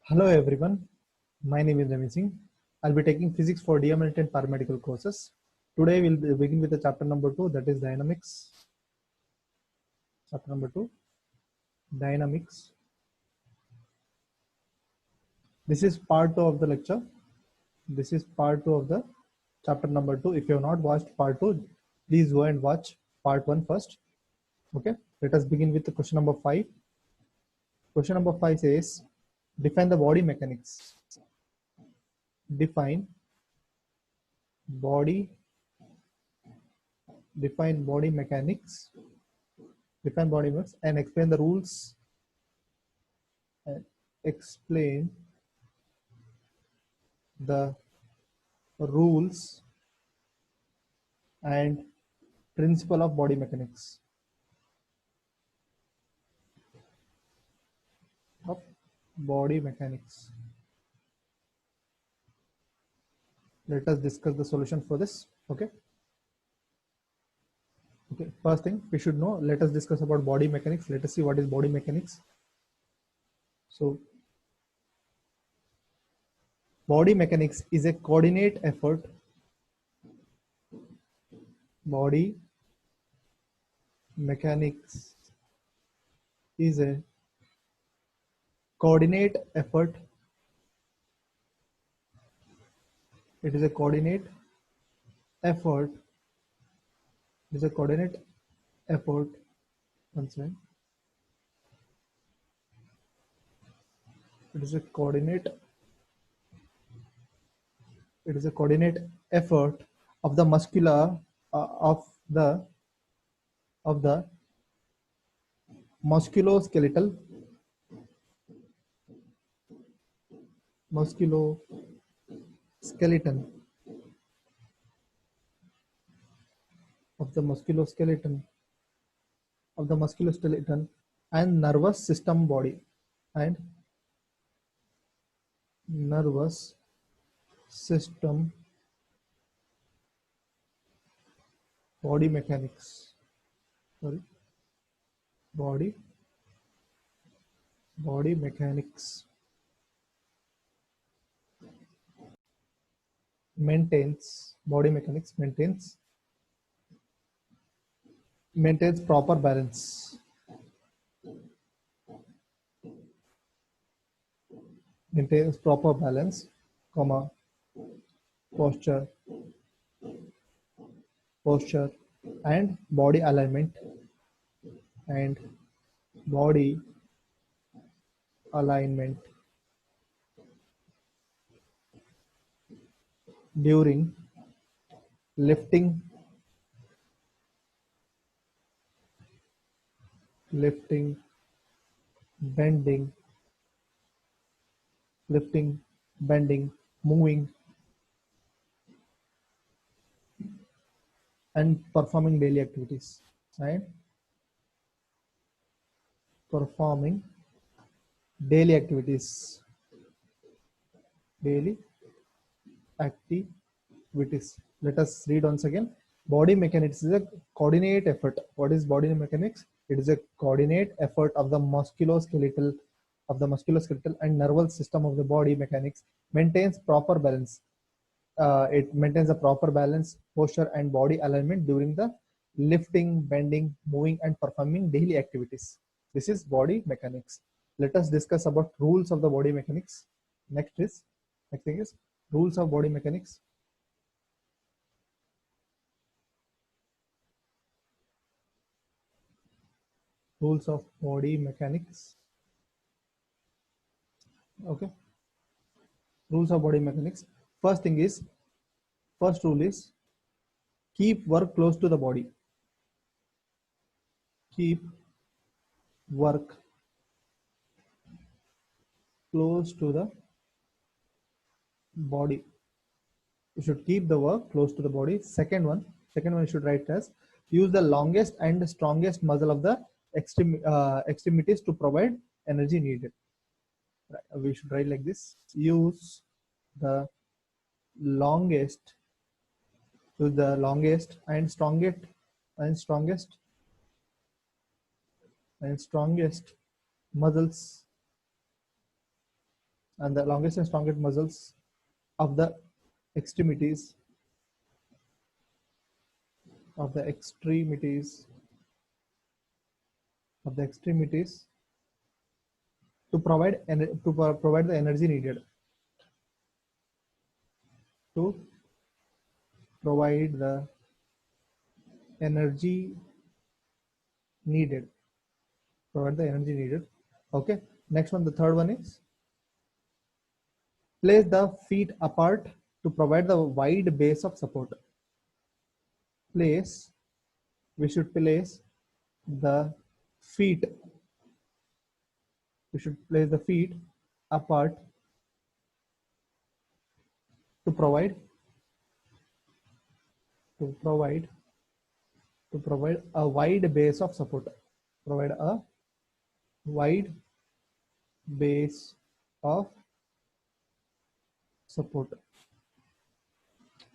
Hello everyone, my name is Naveensingh. I'll be taking physics for DMLT and Paramedical courses. Today we'll begin with the chapter number 2, that is dynamics. Chapter number 2, dynamics. This is part 2 of the lecture. This is part 2 of the chapter number 2. If you have not watched part 2, please go and watch part 1 first. Okay, let us begin with the question number 5. Question number 5 says, define the body mechanics. Define body mechanics and explain the rules and explain the rules and principle of body mechanics. Let us discuss the solution for this. Okay, first thing we should know, let us discuss about body mechanics. Let us see what is body mechanics. So body mechanics is a coordinate effort. Body mechanics is a coordinate effort. It is a coordinate effort. It is a coordinate effort. One second. It is a coordinate effort of the muscular of the musculoskeletal skeleton of the musculoskeleton and nervous system body and nervous system body mechanics. Body mechanics maintains proper balance. Maintains proper balance, posture and body alignment during lifting, bending, moving and performing daily activities. Let us read once again. Body mechanics is a coordinate effort. What is body mechanics? It is a coordinate effort of the musculoskeletal and nervous system of the body mechanics. Maintains proper balance. It maintains a proper balance, posture and body alignment during the lifting, bending, moving and performing daily activities. This is body mechanics. Let us discuss about rules of the body mechanics. Next thing is rules of body mechanics. Rules of body mechanics. Okay. Rules of body mechanics. First rule is keep work close to the body. Keep work close to the body. You should keep the work close to the body. Second one you should write as use the longest and strongest muscle of the extremities to provide energy needed. We should write like this: use the longest and strongest muscles and the longest and strongest muscles of the extremities of the extremities of the extremities to provide the energy needed to provide the energy needed provide the energy needed. Okay, next one, the third one is place the feet apart to provide the wide base of support. Place we should place the feet we should place the feet apart to provide to provide a wide base of support. Provide a wide base of support.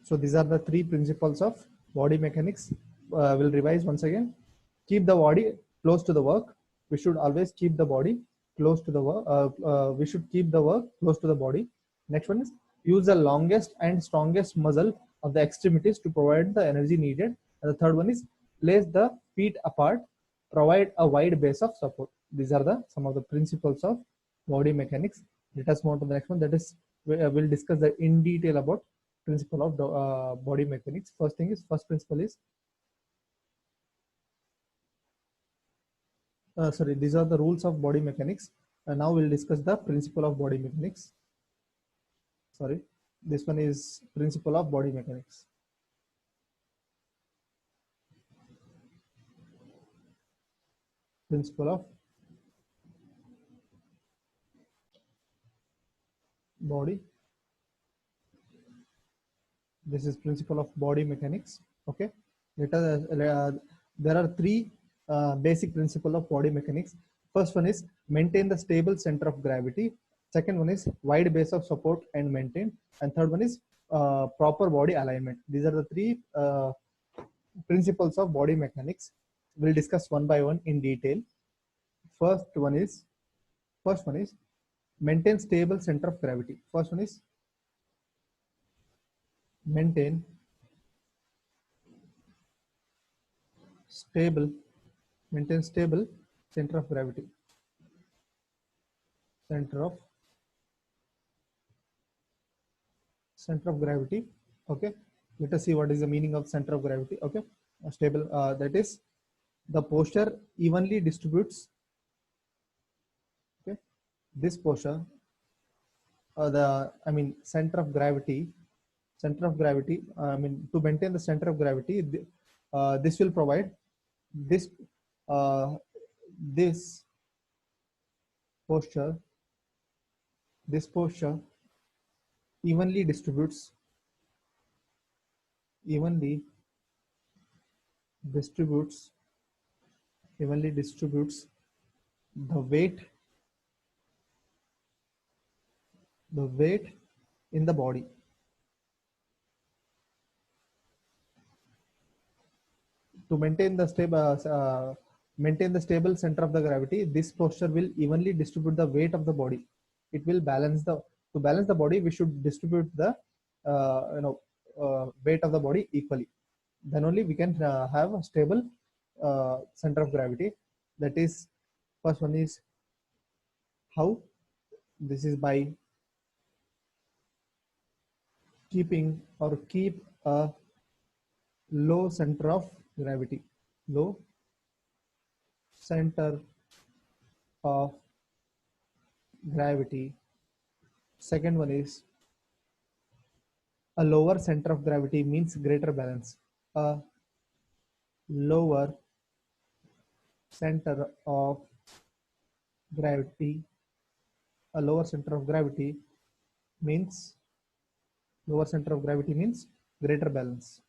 So these are the three principles of body mechanics. We'll revise once again. Keep the body close to the work. We should always keep the body close to the work. We should keep the work close to the body. Next one is use the longest and strongest muscle of the extremities to provide the energy needed. And the third one is place the feet apart, provide a wide base of support. These are the some of the principles of body mechanics. Let us move on to the next one. That is, we'll discuss the in detail about principle of body mechanics. First principle is sorry, these are the rules of body mechanics. And now we'll discuss the principle of body mechanics. Sorry, this one is principle of body mechanics. Principle of body. This is principle of body mechanics. Okay, there are three basic principle of body mechanics. First one is maintain the stable center of gravity. Second one is wide base of support and maintain. And third one is proper body alignment. These are the three principles of body mechanics. We'll discuss one by one in detail. First one is maintain stable center of gravity. First one is maintain stable center of gravity. Center of gravity. Okay, let us see what is the meaning of center of gravity. Okay, stable, that is the posture evenly distributes. Okay, this posture, center of gravity, to maintain the center of gravity, this will provide this this posture evenly distributes the weight in the body. To maintain the stable center of the gravity, this posture will evenly distribute the weight of the body. It will balance to balance the body, we should distribute the weight of the body equally. Then only we can have a stable center of gravity. That is, first one is how. This is by keep a low center of gravity. Low center of gravity. Second one is a lower center of gravity means greater balance. A lower center of gravity. A lower center of gravity means greater balance.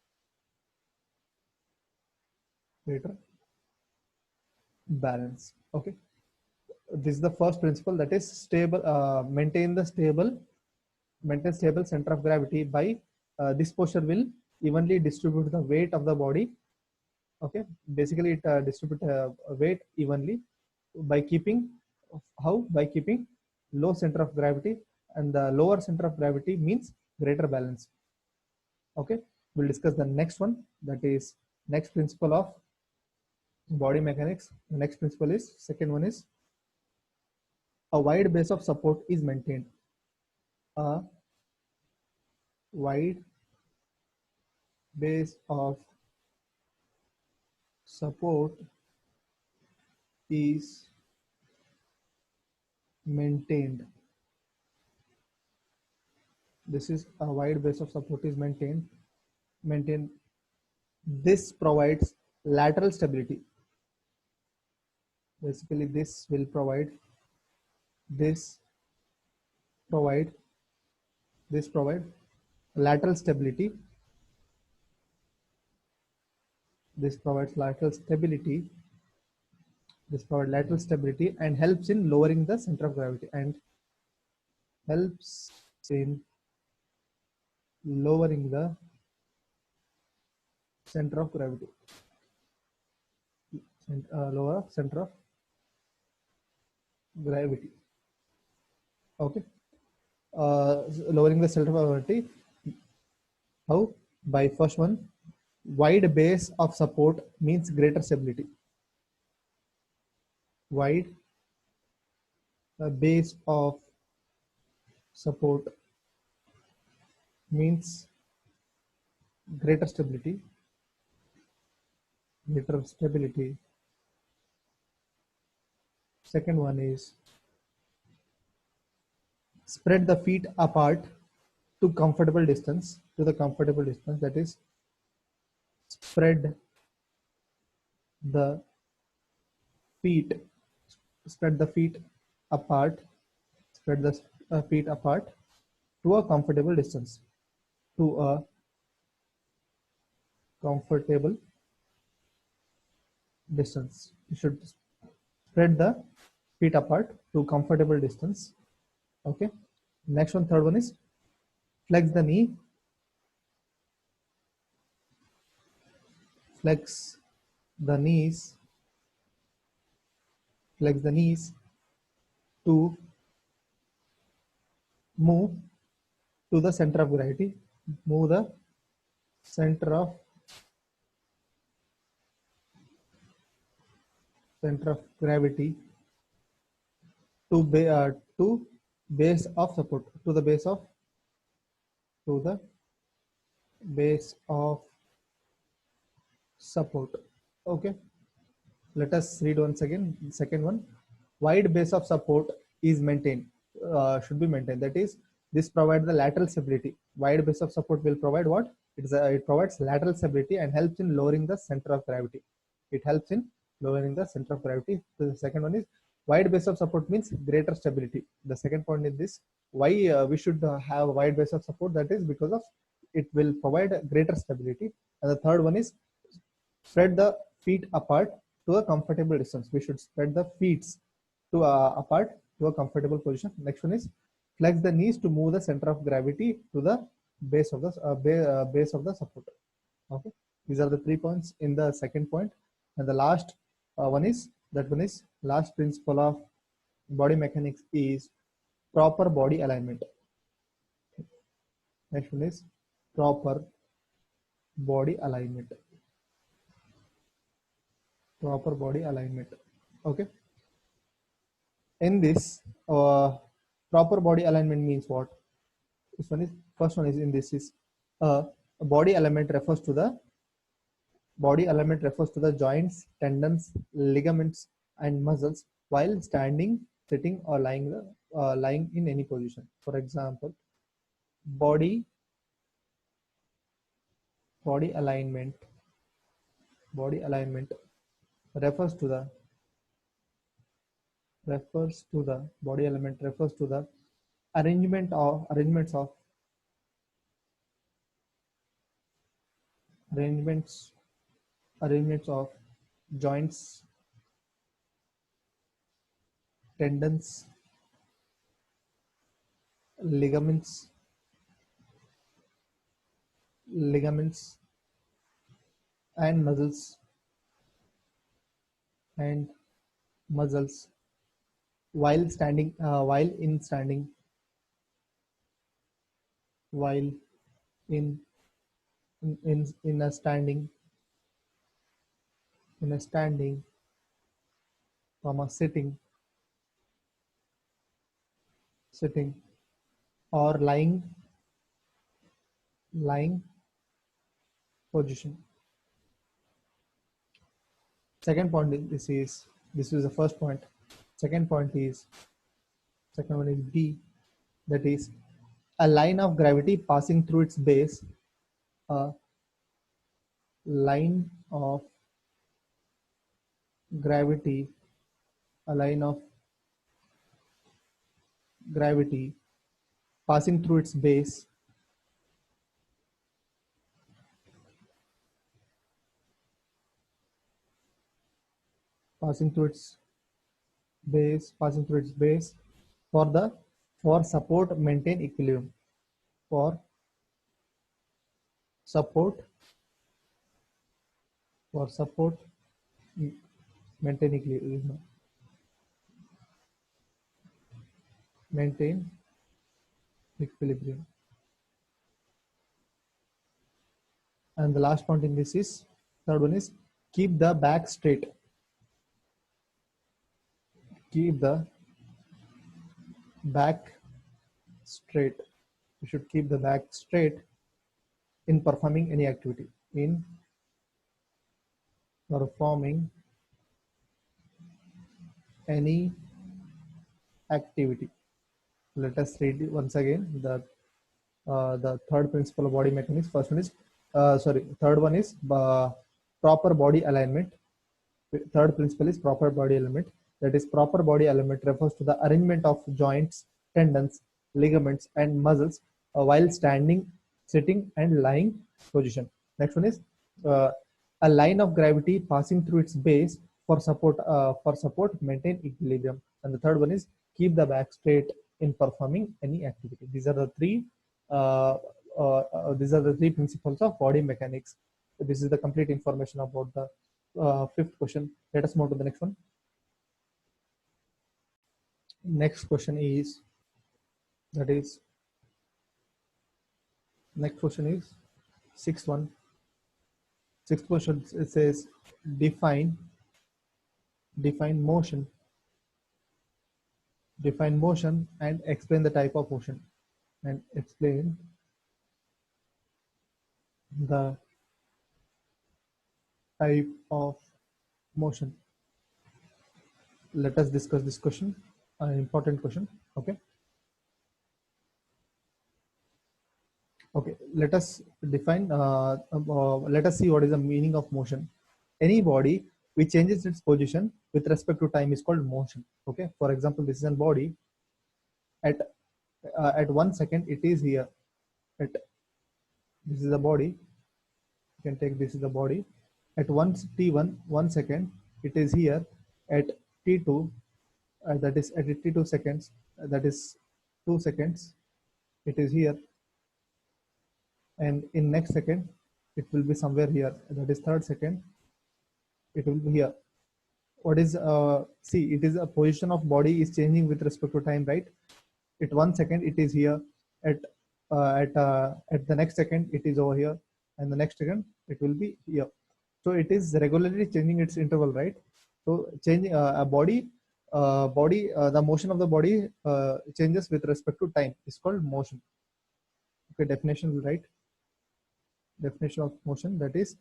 Greater balance. Okay, this is the first principle, that is stable. Maintain stable center of gravity by this posture will evenly distribute the weight of the body. Okay, basically it distribute weight evenly by keeping low center of gravity and the lower center of gravity means greater balance. Okay, we'll discuss the next one, that is next principle of body mechanics. The next principle is, second one is, a wide base of support is maintained. A wide base of support is maintained. This is a wide base of support is maintained. This provides lateral stability. Basically, this provide lateral stability. This provides lateral stability. This provides lateral stability and helps in lowering the center of gravity and helps in lowering the center of gravity. Lower center of gravity. Okay. Lowering the center of gravity. How? By first one, wide base of support means greater stability. Wide base of support means greater stability. Second one is, spread the feet apart to the comfortable distance, that is, spread the feet apart to a comfortable distance. You should spread the feet apart to comfortable distance. Okay. Next one, third one is, flex the knee. Flex the knees to move to the center of gravity. Move the center of gravity to base of support, to the base of support. Okay, let us read once again. Second one, wide base of support is maintained, should be maintained, that is, this provides the lateral stability. Wide base of support will provide what? It provides lateral stability and helps in lowering the center of gravity. So the second one is, wide base of support means greater stability. The second point is this, why we should have a wide base of support, that is because of it will provide greater stability. And the third one is, spread the feet apart to a comfortable distance. We should spread the feet apart to a comfortable position. Next one is, flex the knees to move the center of gravity to the base of the support. Okay, these are the 3 points in the second point. And the last last principle of body mechanics is proper body alignment. Next one is proper body alignment. Okay, in this proper body alignment means what? First one is, in this is, body alignment refers to the joints, tendons, ligaments and muscles while standing, sitting or lying in any position. For example, body alignment refers to the arrangements of joints, tendons, ligaments and muscles while in standing while in in a standing, in a standing, comma, sitting, or lying position. Second point is this is the first point. Second point is second one is B, that is a line of gravity passing through its base. A line of gravity, a line of gravity passing through its base, passing through its passing through its base for the for support maintain equilibrium, for support for support maintain equilibrium, maintain equilibrium. And the last point in this is third one is keep the back straight, keep the back straight. You should keep the back straight in performing any activity, in performing any activity. Let us read it once again the third principle of body mechanics. First one is third one is proper body alignment. Third principle is proper body alignment. That is, proper body alignment refers to the arrangement of joints, tendons, ligaments, and muscles while standing, sitting, and lying position. Next one is a line of gravity passing through its base for support maintain equilibrium. And the third one is keep the back straight in performing any activity. These are the three principles of body mechanics. This is the complete information about the fifth question. Let us move to the next one. Next question is next question is sixth one. Sixth question, it says define motion and explain the type of motion, and explain the type of motion. Let us discuss this question, an important question. Okay, let us define let us see what is the meaning of motion. Any body which changes its position with respect to time is called motion. Okay, for example, this is a body. At 1 second it is here, this is the body. You can take this is the body. At one second it is here. At t2 that is at t2 seconds, that is 2 seconds, it is here. And in next second it will be somewhere here, that is third second, it will be here. What is see, it is a position of body is changing with respect to time, right? At 1 second it is here, at the next second it is over here, and the next second it will be here. So it is regularly changing its interval, right? So changing a body the motion of the body changes with respect to time is called motion. Okay, definition will write. Definition of motion, that is,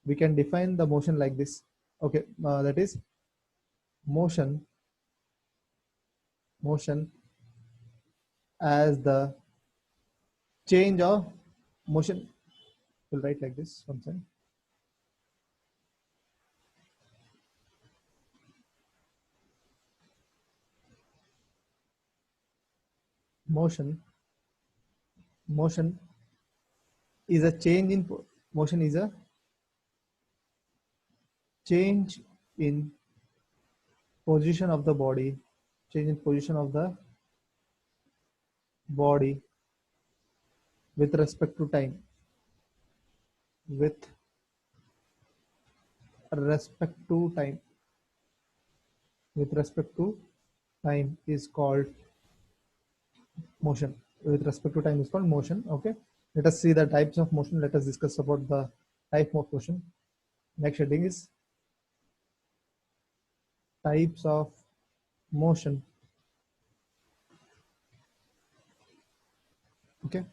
we can define the motion like this. Okay, that is motion as the change of motion. We'll write like this one second. Motion is a change in motion is a change in position of the body, change in position of the body with respect to time, with respect to time, with respect to time is called motion. with respect to time is called motion. Okay, let us see the types of motion. Let us discuss about the type of motion. Next heading is types of motion. Okay,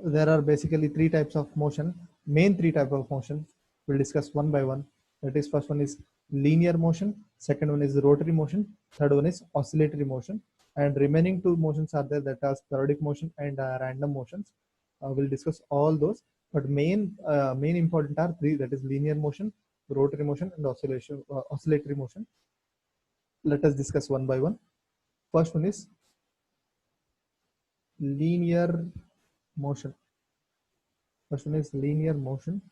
there are basically three types of motion, main three types of motion. We'll discuss one by one. That is, first one is linear motion, second one is rotary motion, third one is oscillatory motion, and remaining two motions are there, that are periodic motion and random motions. We'll discuss all those, but main important are three, that is linear motion, rotary motion, and oscillatory motion. Let us discuss one by one. First one is linear motion. First one is linear motion.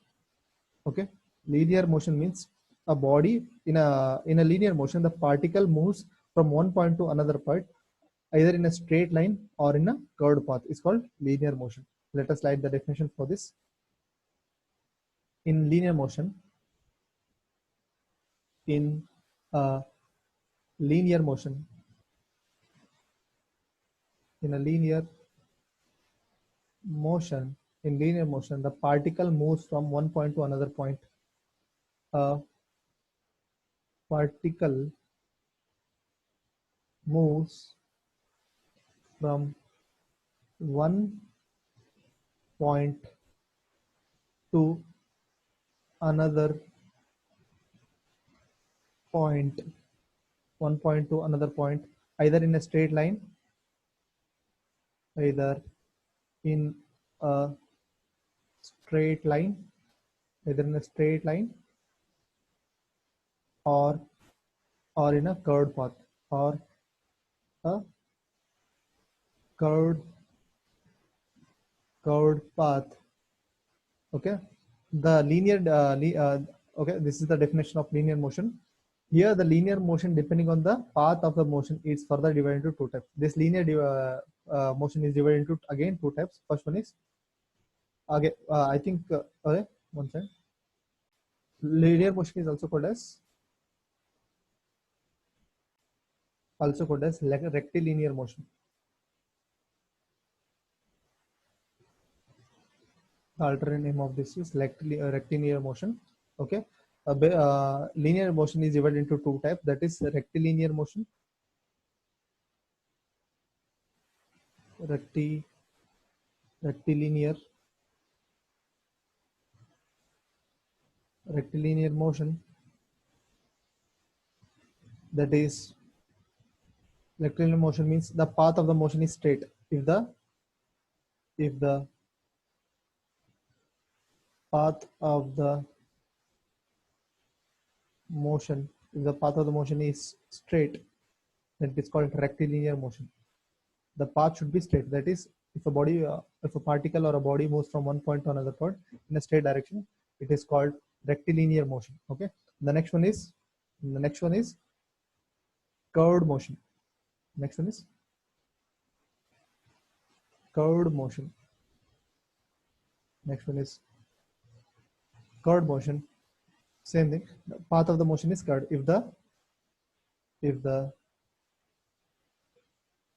Okay, linear motion means a body in a linear motion, the particle moves from one point to another point, either in a straight line or in a curved path. It's called linear motion. Let us write the definition for this. In linear motion, in a linear motion, in a linear motion, in linear motion, the particle moves from one point to another point. A particle moves from one point to another point, one point to another point, either in a straight line, either in a straight line, either in a straight line, or in a curved path, or a curved path. Okay, the linear okay, this is the definition of linear motion. Here the linear motion, depending on the path of the motion, is further divided into two types. This linear motion is divided into again two types. First one is okay, I think okay, one second. Linear motion is also called as rectilinear motion. The alternate name of this is rectilinear motion. Okay, linear motion is divided into two types. That is rectilinear motion, rectilinear motion. That is, rectilinear motion means the path of the motion is straight. If the path of the motion, is straight, then it is called rectilinear motion. The path should be straight. That is, if a particle or a body moves from one point to another point in a straight direction, it is called rectilinear motion. Okay. The next one is curved motion. Next one is curved motion. Next one is curved motion. Same thing. The path of the motion is curved. If the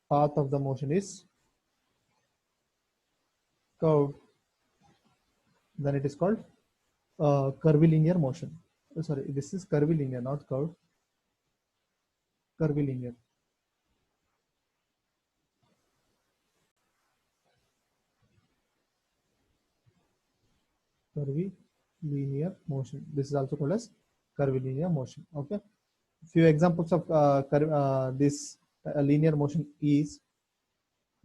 path of the motion is curved, then it is called curvilinear motion. Oh, sorry, this is curvilinear, not curved. Curvilinear. Curvilinear motion. This is also called as curvilinear motion. Okay. Few examples of this linear motion is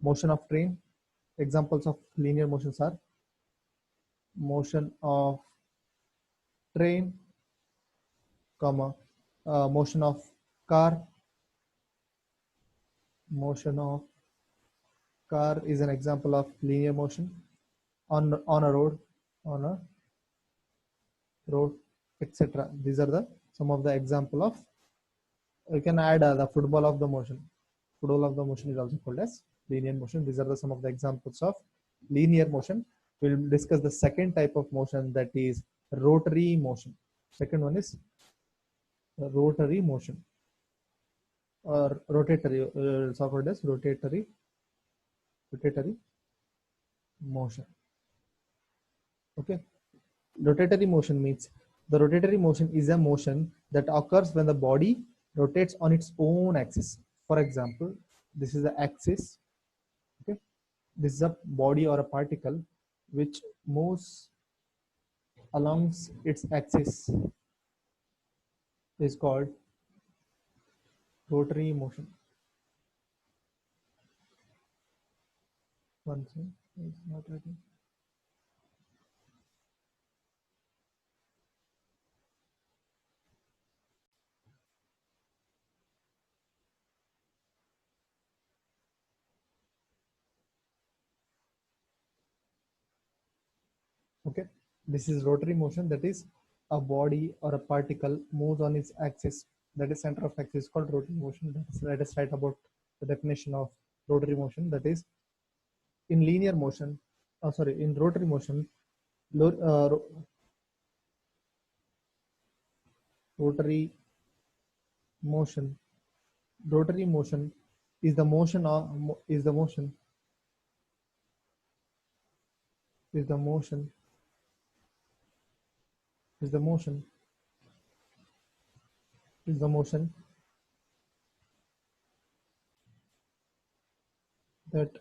motion of train. Examples of linear motions are motion of train, comma, motion of car. Motion of car is an example of linear motion on a road, etc. These are some of the example of. You can add the football of the motion. Football of the motion is also called as linear motion. These are some of the examples of linear motion. We'll discuss the second type of motion, that is rotary motion. Second one is rotary motion, or rotatory. It's called as rotatory motion. Okay, rotatory motion means the rotatory motion is a motion that occurs when the body rotates on its own axis. For example, this is the axis. Okay, this is a body or a particle which moves along its axis is called rotary motion. One second, it's not ready. Okay, this is rotary motion, that is a body or a particle moves on its axis, that is center of axis, called rotary motion. Let us write about the definition of rotary motion, that is in linear motion, sorry, in rotary motion, rotary motion, rotary motion is the motion of is the motion is the motion is the motion is the motion that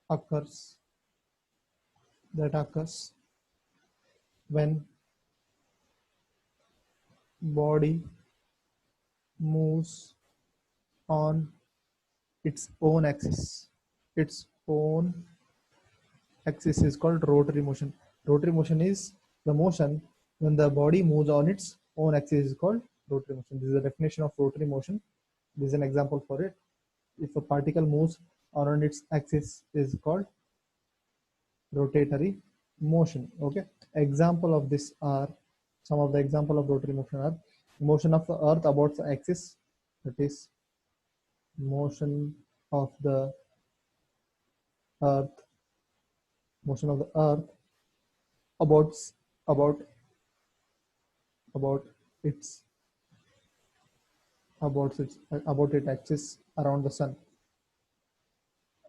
occurs when body moves on its own axis. Its own axis is called rotary motion. Rotary motion is the motion when the body moves on its own axis is called rotary motion. This is the definition of rotary motion. This is an example for it. If a particle moves on its axis is called rotatory motion. Okay. Example of this are some of the example of rotary motion are motion of the earth about the axis, that is motion of the earth motion of the earth about about about its about its axis around the sun,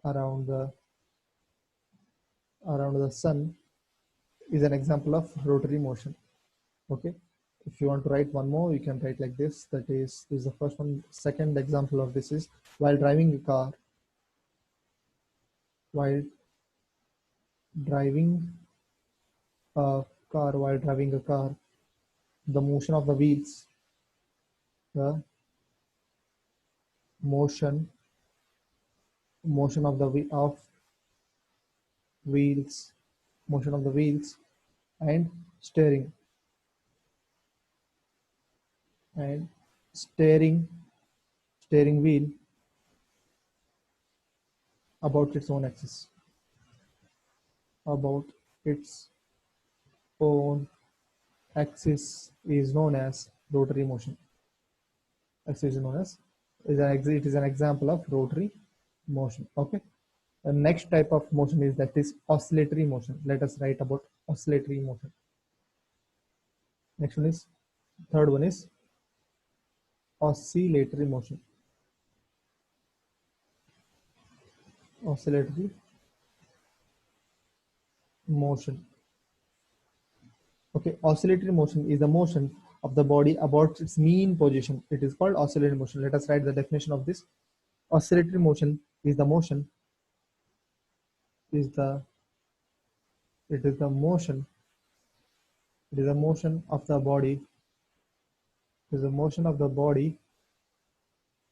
around the sun is an example of rotary motion. Okay, if you want to write one more, you can write like this, that is the first one. Second example of this is while driving a car, while driving while driving a car, the motion of the wheels, the motion of the wheels, motion of the wheels and steering and steering wheel about its own axis, about its own axis is known as rotary motion. Axis is known as it is an example of rotary motion. Okay. The next type of motion is that is oscillatory motion. Let us write about oscillatory motion. Next one is third one is oscillatory motion. Oscillatory motion. Okay, oscillatory motion is the motion of the body about its mean position. It is called oscillatory motion. Let us write the definition of this. Oscillatory motion is the motion is the it is the motion it is the motion of the body it is the motion of the body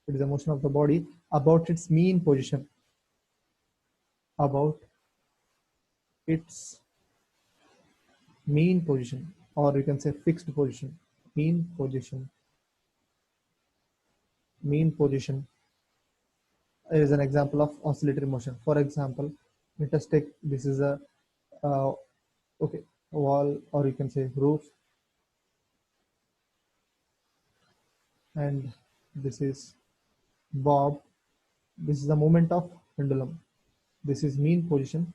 it is the motion of the body about its mean position, about its mean position, or you can say fixed position. Mean position is an example of oscillatory motion. For example, let us take this is a okay, wall, or you can say roof, and this is bob. This is the moment of pendulum. This is mean position.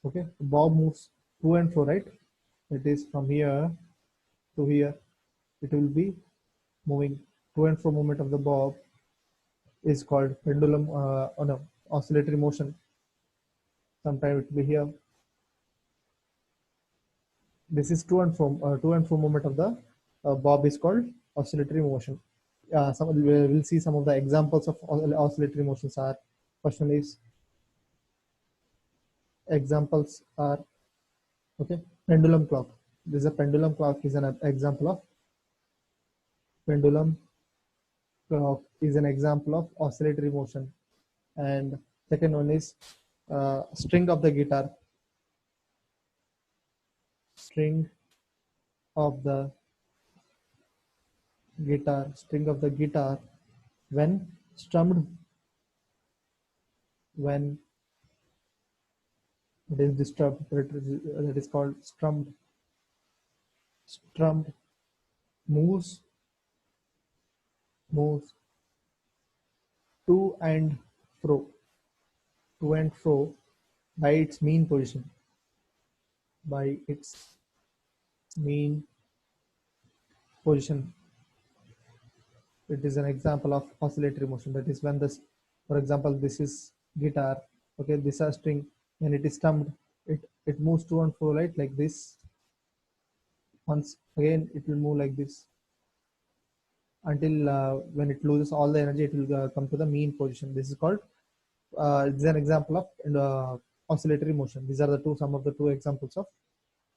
Okay, bob moves to and fro, right? It is from here to here. It will be moving to and fro. Movement of the bob is called pendulum. Oh no, oscillatory motion. Sometime it will be here. This is to and fro movement of the bob is called oscillatory motion. We'll see some of the examples of oscillatory motions are. First one is examples are okay. Pendulum clock. This is a pendulum clock is an example of pendulum clock is an example of oscillatory motion. And second one is string of the guitar. String of the string of the guitar when strummed, when it is disturbed, that is called strummed. Strummed moves to and fro, to and fro by its mean position, by its mean position. It is an example of oscillatory motion. That is when this, for example, this is guitar. Okay, this is string. When it is strummed, it moves to and fro, right, like this. Once again, it will move like this until when it loses all the energy, it will come to the mean position. This is called. This is an example of oscillatory motion. These are the some of the two examples of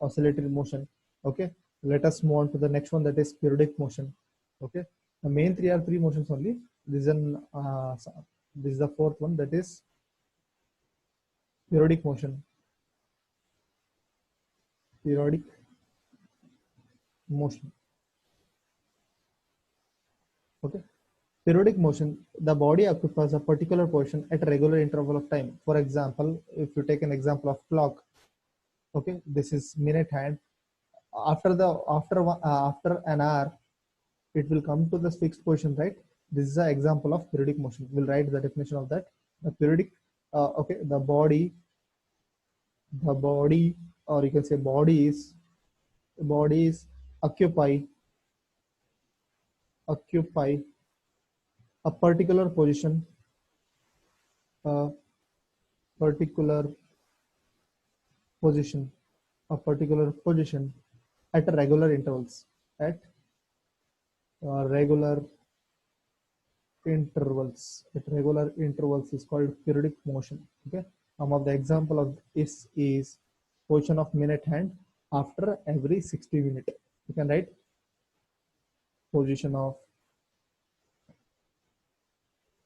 oscillatory motion. Okay, let us move on to the next one, that is periodic motion. Okay, the main three are three motions only. This is the fourth one, that is periodic motion. Periodic motion. Okay, periodic motion, the body occupies a particular position at a regular interval of time. For example, if you take an example of clock, okay, this is minute hand. After an hour, it will come to the fixed position, right? This is an example of periodic motion. We'll write the definition of that. The periodic, okay, the body, or you can say bodies occupy a particular position, a particular position, at regular intervals, at regular regular intervals is called periodic motion. Okay, some of the example of this is position of minute hand after every 60 minutes. You can write position of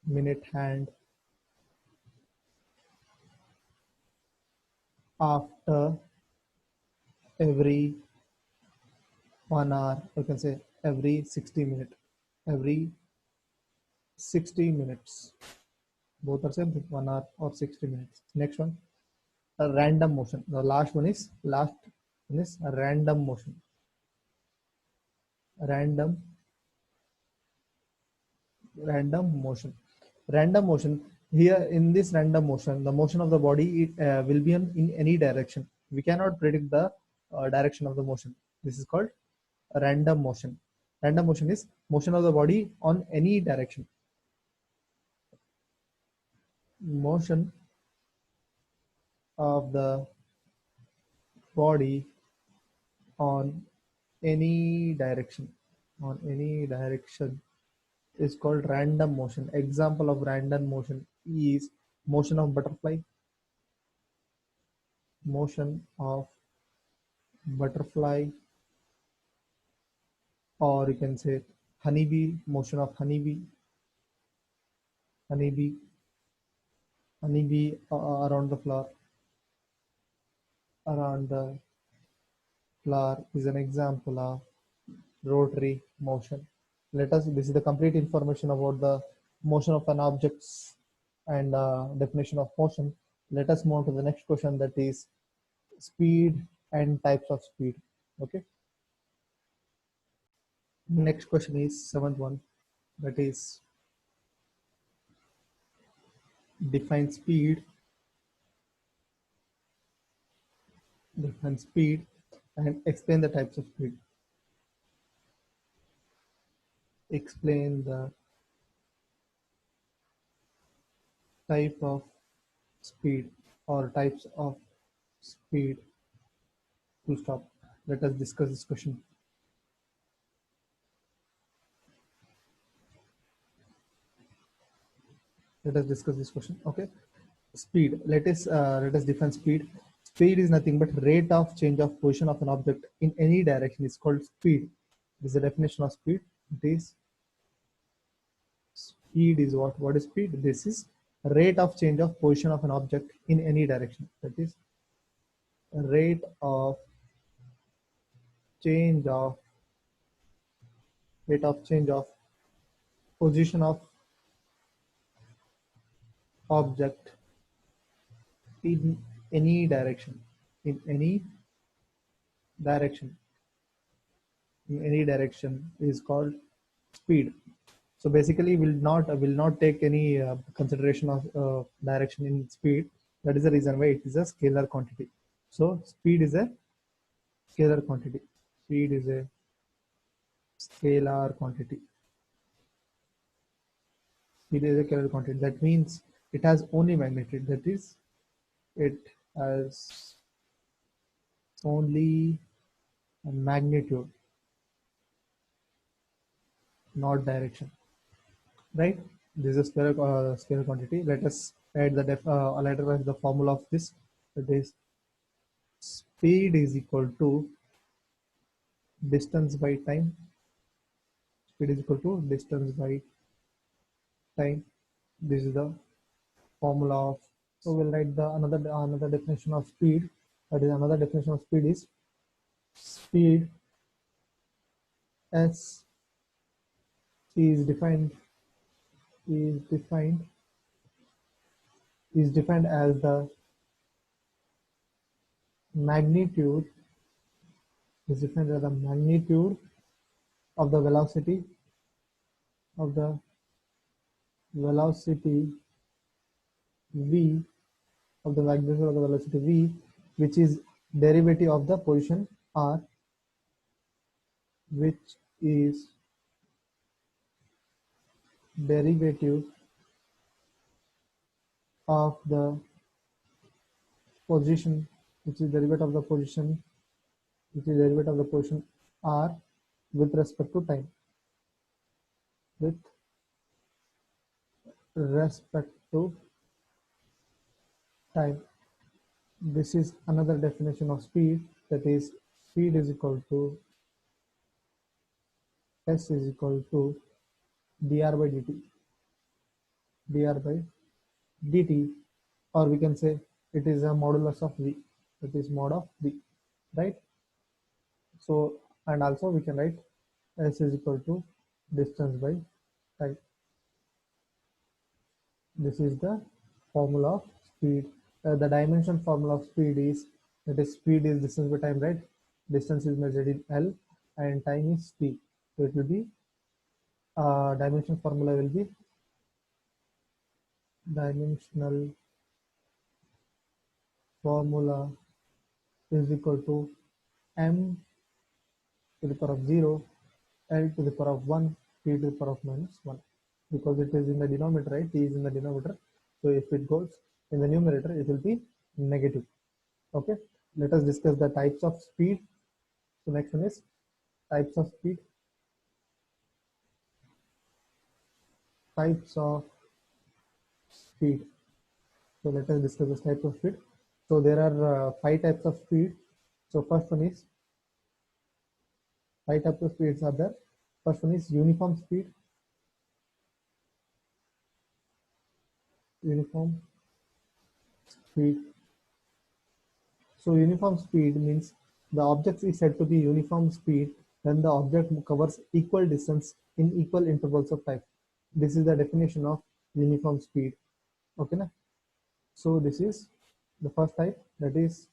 minute hand after every 1 hour. You can say every 60 minutes. Every 60 minutes. Both are same thing, 1 hour or 60 minutes. Next one, a random motion. The last one is a random motion. Random motion. Random motion. Here in this random motion, the motion of the body will be in any direction. We cannot predict the direction of the motion. This is called a random motion. Random motion is motion of the body on any direction. Motion of the body on any direction. On any direction is called random motion. Example of random motion is motion of butterfly, motion of butterfly, or you can say honeybee, motion of honeybee, honeybee, around the flower, around the flower is an example of rotary motion. This is the complete information about the motion of an objects and definition of motion. Let us move on to the next question, that is speed and types of speed. Okay. Next question is seventh one, that is define speed, and explain the types of speed. Explain the type of speed. or types of speed. Full stop. Let us discuss this question. Let us discuss this question. Okay. Speed. Let us define speed. Speed is nothing but rate of change of position of an object in any direction is called speed. This is the definition of speed. This speed is what? What is speed? This is rate of change of position of an object in any direction. That is rate of change of rate of change of position of object in any direction. In any direction. In any direction is called speed. So basically, will not take any consideration of direction in speed. That is the reason why it is a scalar quantity. So speed is a scalar quantity. Speed is a scalar quantity. Speed is a scalar quantity. That means it has only magnitude. That is, it has only a magnitude, not direction. Right? This is a scalar quantity. Let us add the formula of this. That is, speed is equal to distance by time. Speed is equal to distance by time. This is the formula of. So we'll write the another definition of speed. That is, another definition of speed is speed s is defined is defined is defined as the magnitude is defined as the magnitude of the velocity of the velocity v of the magnitude of the velocity v, which is derivative of the position r, which is derivative of the position, which is derivative of the position, which is derivative of the position r with respect to time. With respect to time. This is another definition of speed. That is, speed is equal to s is equal to dr by dt. Dr by dt, or we can say it is a modulus of v. That is mod of v, right? So, and also we can write s is equal to distance by time. This is the formula of speed. The dimension formula of speed is, that is, speed is distance by time, right? Distance is measured in L and time is t. So it will be dimension formula will be dimensional formula is equal to m to the power of 0, L to the power of 1, t to the power of minus 1. Because it is in the denominator, right? T is in the denominator. So if it goes in the numerator, it will be negative. Okay. Let us discuss the types of speed. So next one is types of speed. Types of speed. So let us discuss the types of speed. So there are 5 types of speed. So first one is 5 types of speeds are there. First one is uniform speed. Uniform speed. So uniform speed means the object is said to be uniform speed when the object covers equal distance in equal intervals of time. This is the definition of uniform speed. Okay, na? So this is the first type, that is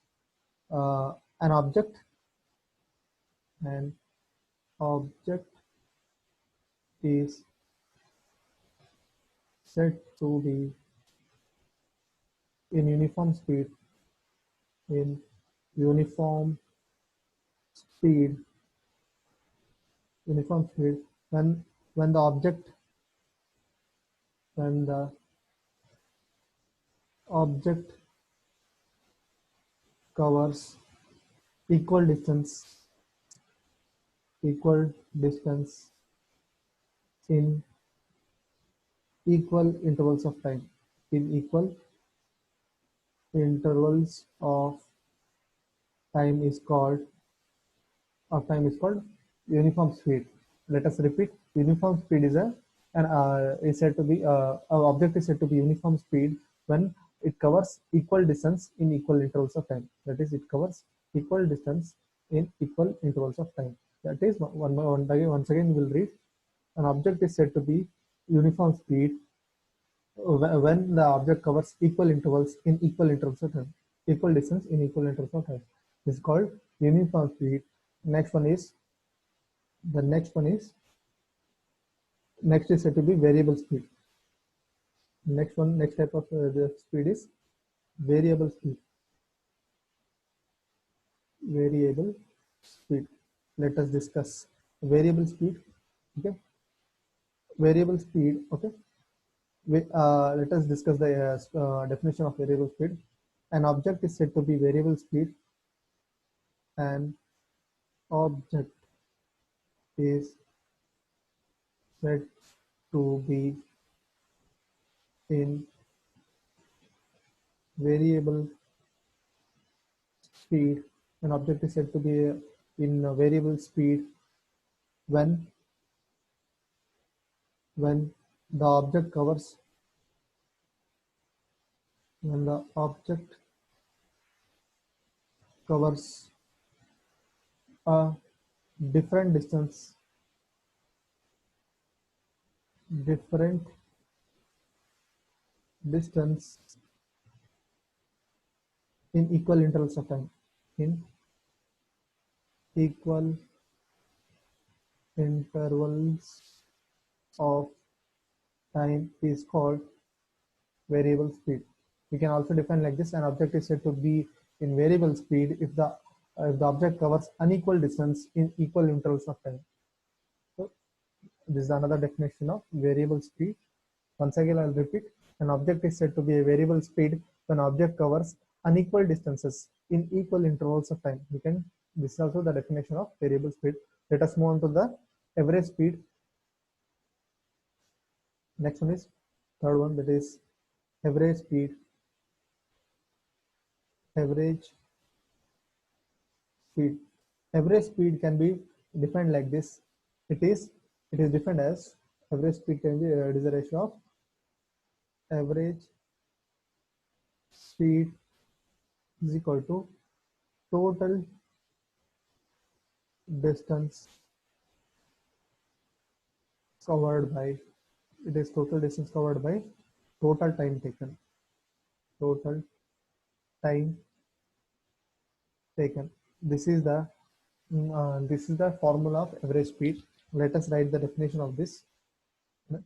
an object is said to be in uniform speed uniform speed when the object covers equal distance equal distance in equal intervals of time. In equal intervals of time is called uniform speed. Let us repeat. Uniform speed is said to be our object is said to be uniform speed when it covers equal distance in equal intervals of time. That is, it covers equal distance in equal intervals of time. That is, once again we will read. An object is said to be uniform speed when the object covers equal intervals in equal intervals of time, equal distance in equal intervals of time. This is called uniform speed. Next one is the next is said to be variable speed. Next type of the speed is variable speed. Variable speed. Let us discuss variable speed. Okay, variable speed. Okay, let us discuss the definition of variable speed. An object is said to be variable speed. An object is said to be in variable speed. An object is said to be in a variable speed when when the object covers when the object covers a different different distance in equal intervals of time. In equal intervals of time is called variable speed. We can also define like this: an object is said to be in variable speed if the object covers unequal distance in equal intervals of time. So this is another definition of variable speed. Once again, I'll repeat: an object is said to be a variable speed when object covers unequal distances in equal intervals of time. This is also the definition of variable speed. Let us move on to the average speed. Next one is third one, that is average speed. Average speed. Average speed can be defined like this. It is defined as average speed can be it is a ratio of average speed is equal to total distance covered by total distance covered by total time taken. Total time taken. This is the formula of average speed. Let us write the definition of this.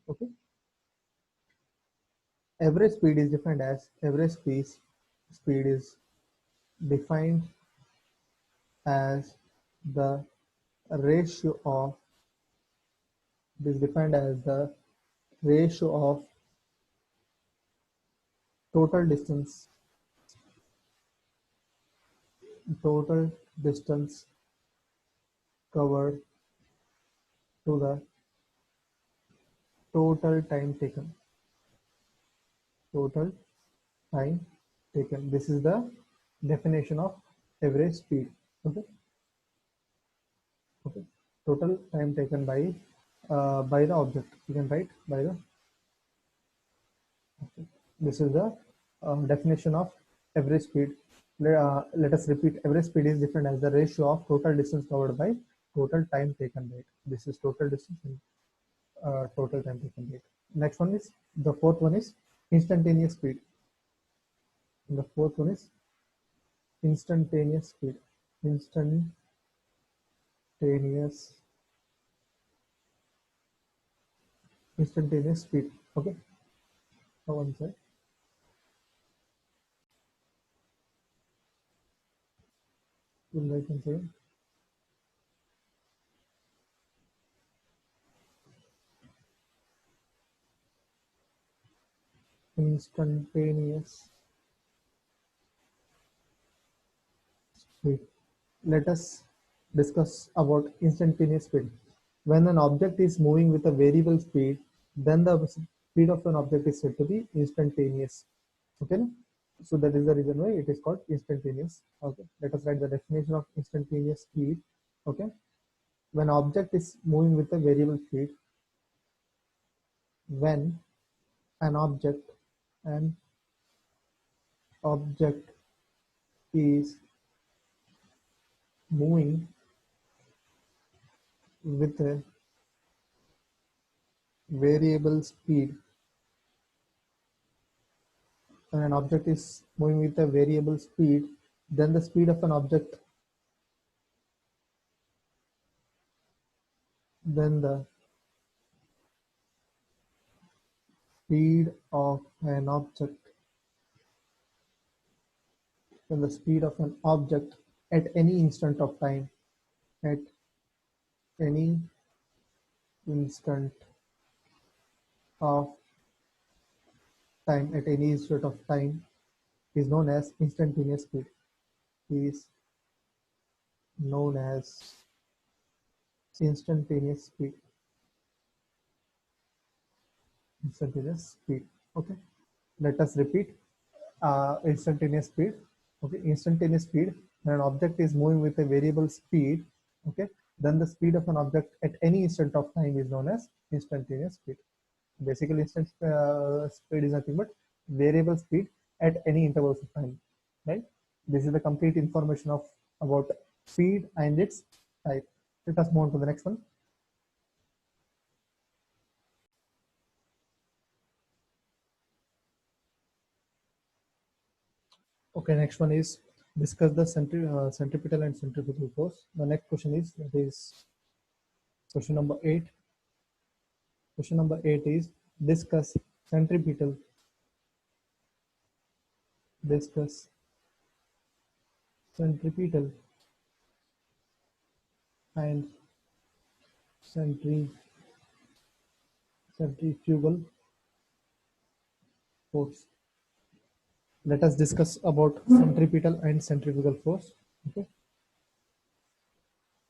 Okay. Average speed is defined as speed is defined as the ratio of total distance total distance covered to the total time taken. Total time taken. This is the definition of average speed. Okay. Okay. Total time taken by the object. You can write by the. Okay. This is the definition of average speed. Let us repeat. Average speed is defined as the ratio of total distance covered by total time taken by it. This is total distance and total time taken by it. Next one is the fourth one is instantaneous speed. And the fourth one is instantaneous speed. Instantaneous speed. Okay. One side. We'll write one second. Instantaneous speed. Let us discuss about instantaneous speed. When an object is moving with a variable speed, then the speed of an object is said to be instantaneous. Okay, so that is the reason why it is called instantaneous. Okay, let us write the definition of instantaneous speed. Okay, when object is moving with a variable speed, when an an object is moving with a variable speed, when an object is moving with a variable speed, then the speed of an object, then the speed of an object, then the speed of an object at any instant of time, at any instant of time, at any instant of time is known as instantaneous speed, is known as instantaneous speed, instantaneous speed. Okay, let us repeat. Instantaneous speed. Okay, instantaneous speed, when an object is moving with a variable speed, okay, then the speed of an object at any instant of time is known as instantaneous speed. Basically, instant speed is nothing but variable speed at any intervals of time, right? This is the complete information of about speed and its type. Let us move on to the next one. Okay, next one is discuss the centripetal and centrifugal force. The next question is, that is question number 8. Question number 8 is discuss centripetal, discuss centripetal and centrifugal force. Let us discuss about centripetal and centrifugal force. Okay.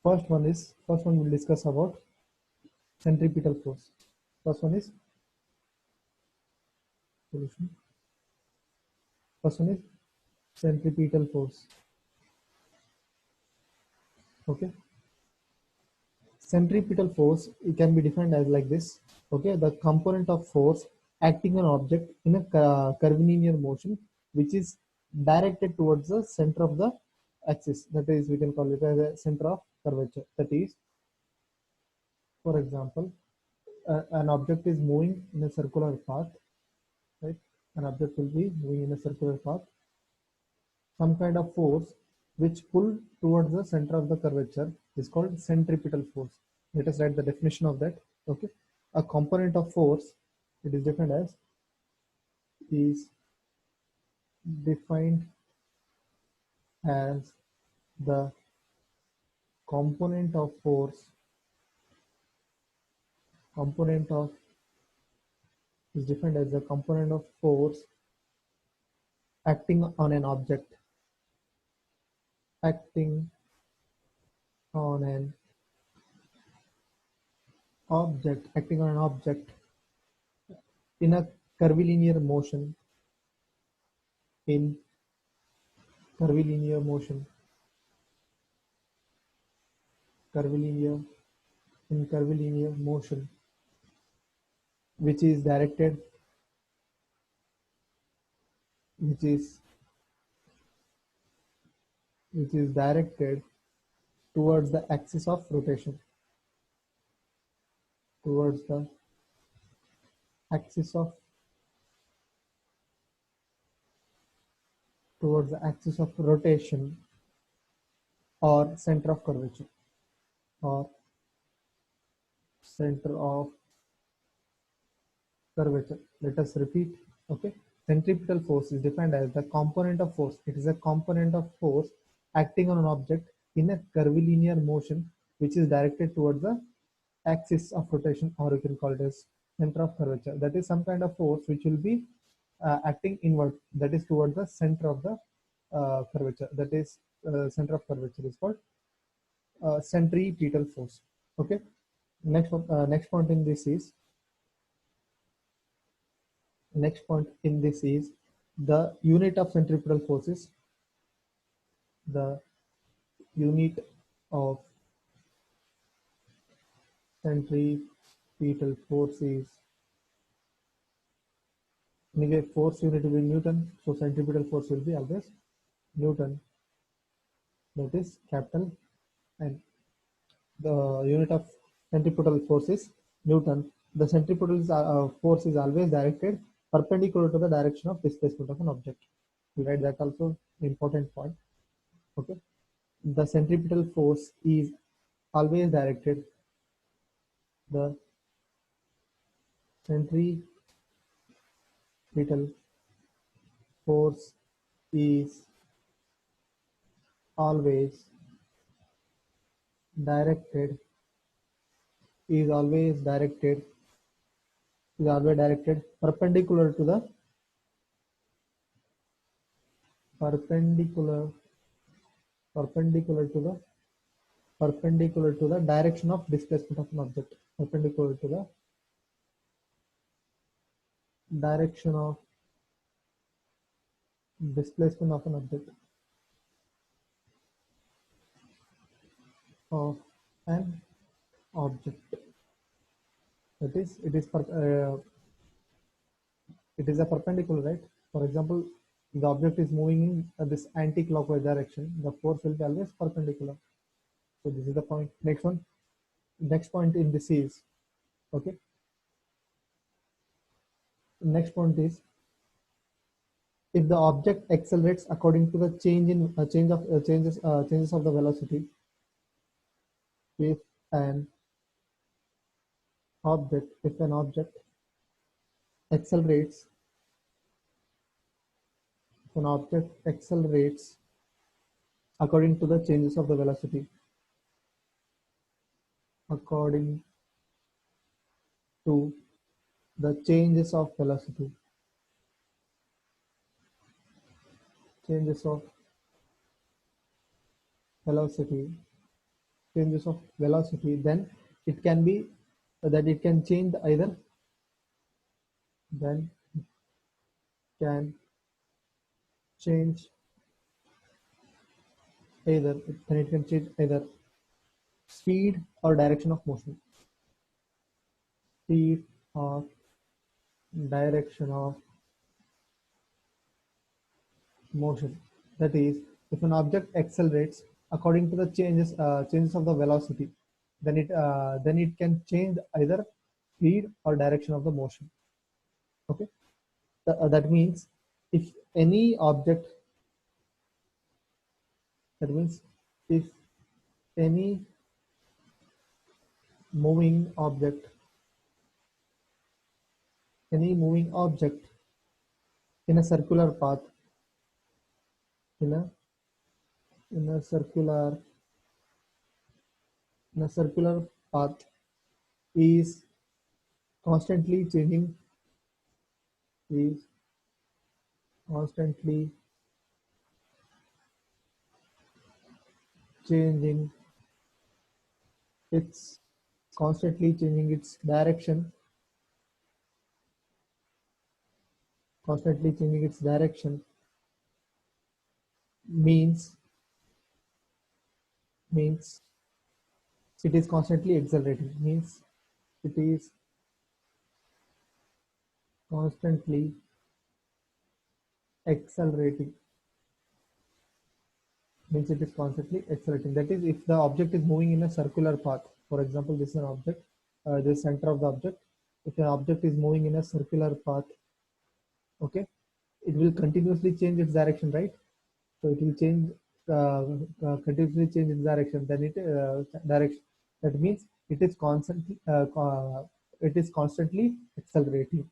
First one will discuss about centripetal force. First one is solution. First one is centripetal force. Okay. Centripetal force, it can be defined as like this. Okay, the component of force acting on object in a curvilinear motion which is directed towards the center of the axis. That is, we can call it as a center of curvature. That is, for example, an object is moving in a circular path, right? An object will be moving in a circular path. Some kind of force which pull towards the center of the curvature is called centripetal force. Let us write the definition of that. Okay, a component of force, it is defined as, is defined as the component of force, component of is defined as the component of force acting on an object, acting on an object, acting on an object in a curvilinear motion, in curvilinear motion, curvilinear, in curvilinear motion, which is directed, which is directed towards the axis of rotation, towards the axis of rotation or center of curvature, or center of curvature. Let us repeat. Okay, centripetal force is defined as the component of force. It is a component of force acting on an object in a curvilinear motion which is directed towards the axis of rotation, or you can call it as center of curvature. That is some kind of force which will be acting inward, that is towards the center of the curvature. That is center of curvature is called centripetal force. Okay. Next point in this is the unit of centripetal forces. The unit of centripetal force is, anyway, force unit will be Newton, so centripetal force will be always Newton. That is capital N. The unit of centripetal force is Newton. The centripetal force is always directed perpendicular to the direction of displacement of an object. We write that also important point. Okay. The centripetal force is always directed. The centripetal force is always directed is always directed perpendicular to the perpendicular perpendicular to the direction of displacement of an object. Perpendicular to the direction of displacement of an object. Of an object. That is, it is a perpendicular, right? For example, the object is moving in this anti-clockwise direction. The force will be always perpendicular. So this is the point. Next point in this is, okay. Next point is, if the object accelerates according to the changes of the velocity. If an object accelerates according to the changes of the velocity, according to the changes of velocity, then it can be that it can change either, then can change either, then it can change either speed or direction of motion. Speed or direction of motion. That is, if an object accelerates according to the changes of the velocity, then it can change either speed or direction of the motion. Okay, that means if any object, that means if any moving object in a circular path, in a circular path is constantly changing its constantly changing its direction, means it is constantly accelerating, means it is constantly accelerating, that is, if the object is moving in a circular path. For example, this is an object, this center of the object. If an object is moving in a circular path, okay, it will continuously change its direction, right? So it will change continuously change its direction. Then direction, that means it is constantly accelerating.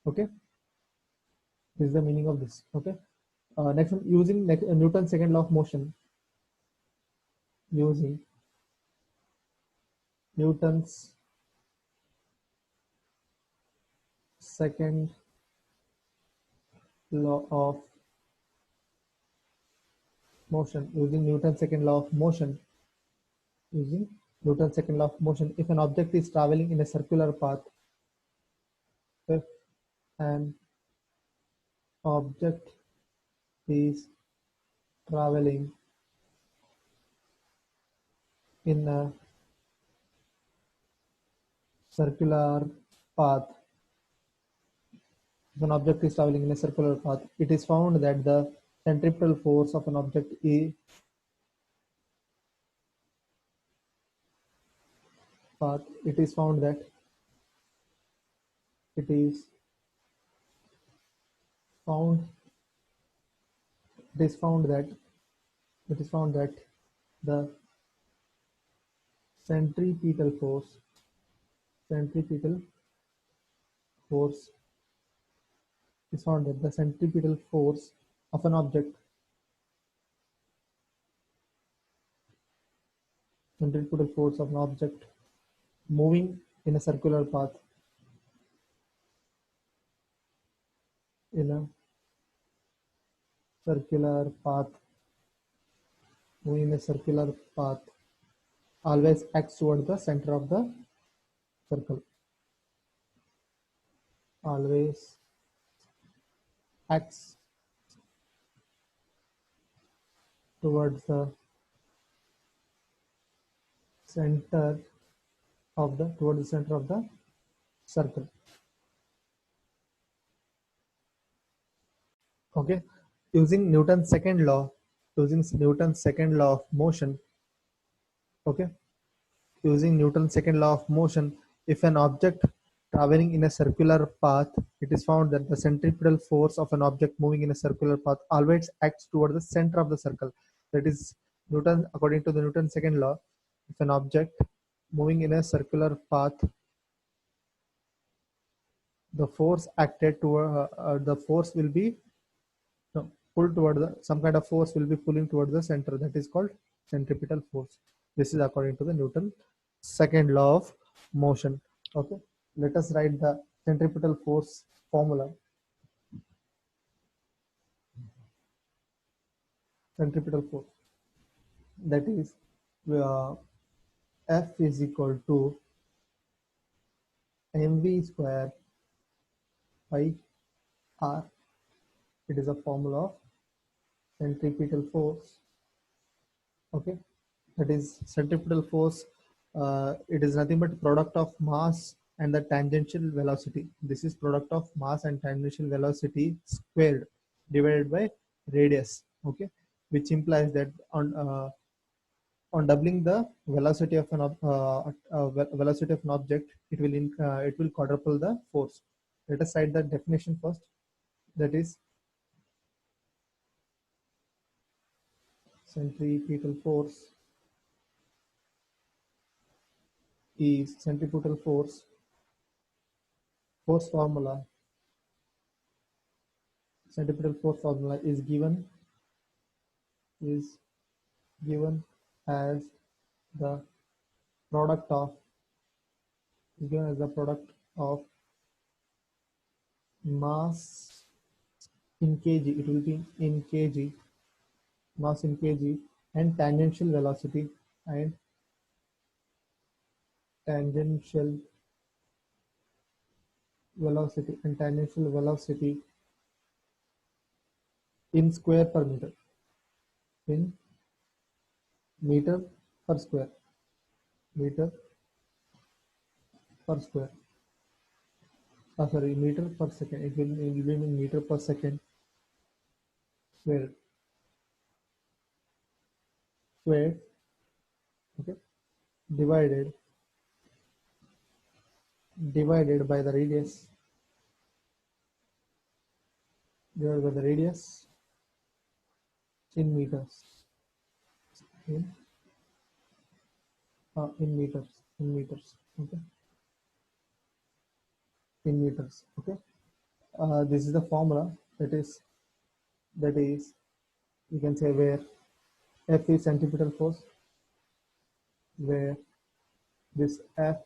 Okay, this is the meaning of this. Okay, next one, using Newton's second law of motion. Using Newton's second law of motion using Newton's second law of motion. Using Newton's second law of motion, if an object is traveling in a circular path, if an object is traveling in a circular path, if an object is traveling in a circular path, it is found that the centripetal force of an object is path. It is found that it is found it is found that it is found that the centripetal force is found that the centripetal force of an object centripetal force of an object moving in a circular path in a circular path moving in a circular path always acts toward the center of the circle, always acts towards the center towards the center of the circle. Okay, using Newton's second law, using Newton's second law of motion. Okay, using Newton's second law of motion, if an object traveling in a circular path, it is found that the centripetal force of an object moving in a circular path always acts toward the center of the circle. That is Newton, according to the Newton's second law, if an object moving in a circular path, the force acted toward the force will be pulled toward the some kind of force will be pulling towards the center. That is called centripetal force. This is according to the Newton second law of motion. Okay, let us write the centripetal force formula. Centripetal force, that is uh, F is equal to mv square by r. It is a formula of centripetal force. Okay, that is centripetal force. It is nothing but product of mass and the tangential velocity. This is product of mass and tangential velocity squared divided by radius. Okay, which implies that on doubling the velocity of an velocity of an object, it will quadruple the force. Let us cite the definition first. That is centripetal force is centripetal force formula. Centripetal force formula is given as the product of mass in kg. It will be in kg, mass in kg, and tangential velocity in square per meter, in meter per square, meter per square. Sorry, meter per second. It will be in meter per second squared. Okay, divided by the radius, in meters, in meters. Okay, in meters. Okay, this is the formula. That is you can say where F is centripetal force, where this F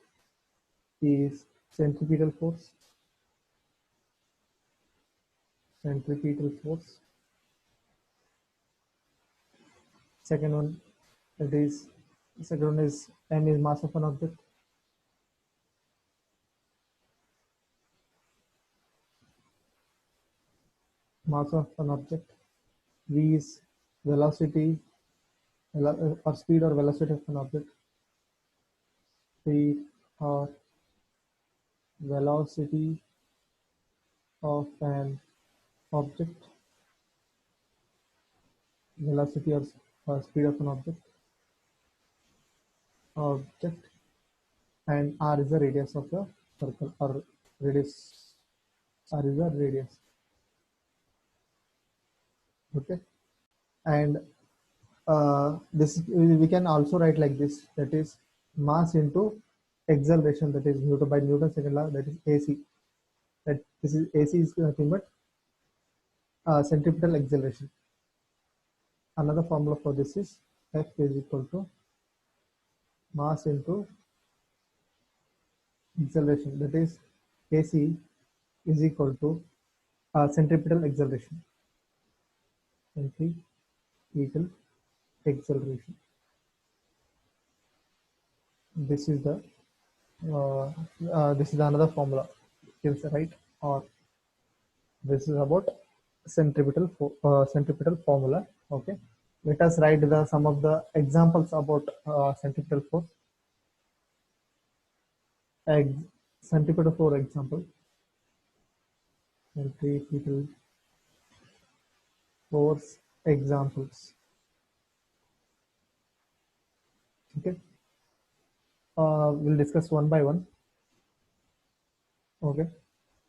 is centripetal force, centripetal force, Second one, that is second one is m is mass of an object. Mass of an object. V is velocity or speed or velocity of an object. Speed or velocity of an object. Velocity or speed of an object, and r is the radius of the circle, or radius. R is the radius. Okay, and this we can also write like this, that is mass into acceleration, that is Newton by Newton's second law, that is AC. That this is AC is nothing but centripetal acceleration. Another formula for this is F is equal to mass into acceleration, that is AC is equal to centripetal acceleration. Centripetal acceleration. This is the another formula, is right? Or this is about centripetal formula. Okay, let us write the some of the examples about centripetal force. Centripetal for example, centripetal force examples. Okay, we'll discuss one by one. Okay,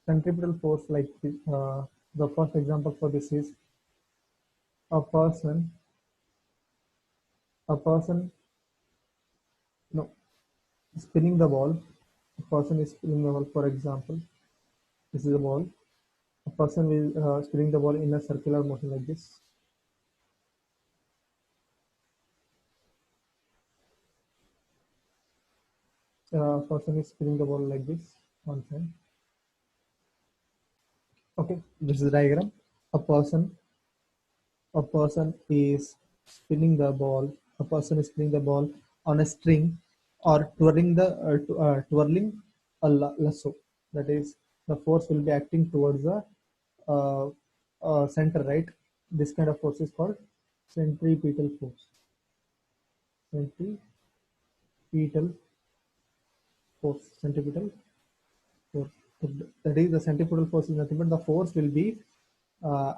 centripetal force, like the first example for this is a person no spinning the ball. A person is spinning the ball. For example, this is a ball. A person is spinning the ball in a circular motion like this. Person is spinning the ball like this. One time. Okay, this is the diagram. A person is spinning the ball. A person is spinning the ball on a string, or twirling a lasso. That is, the force will be acting towards the uh, center, right? This kind of force is called centripetal force. Centripetal Centripetal force. That is, the centripetal force is nothing but the force will be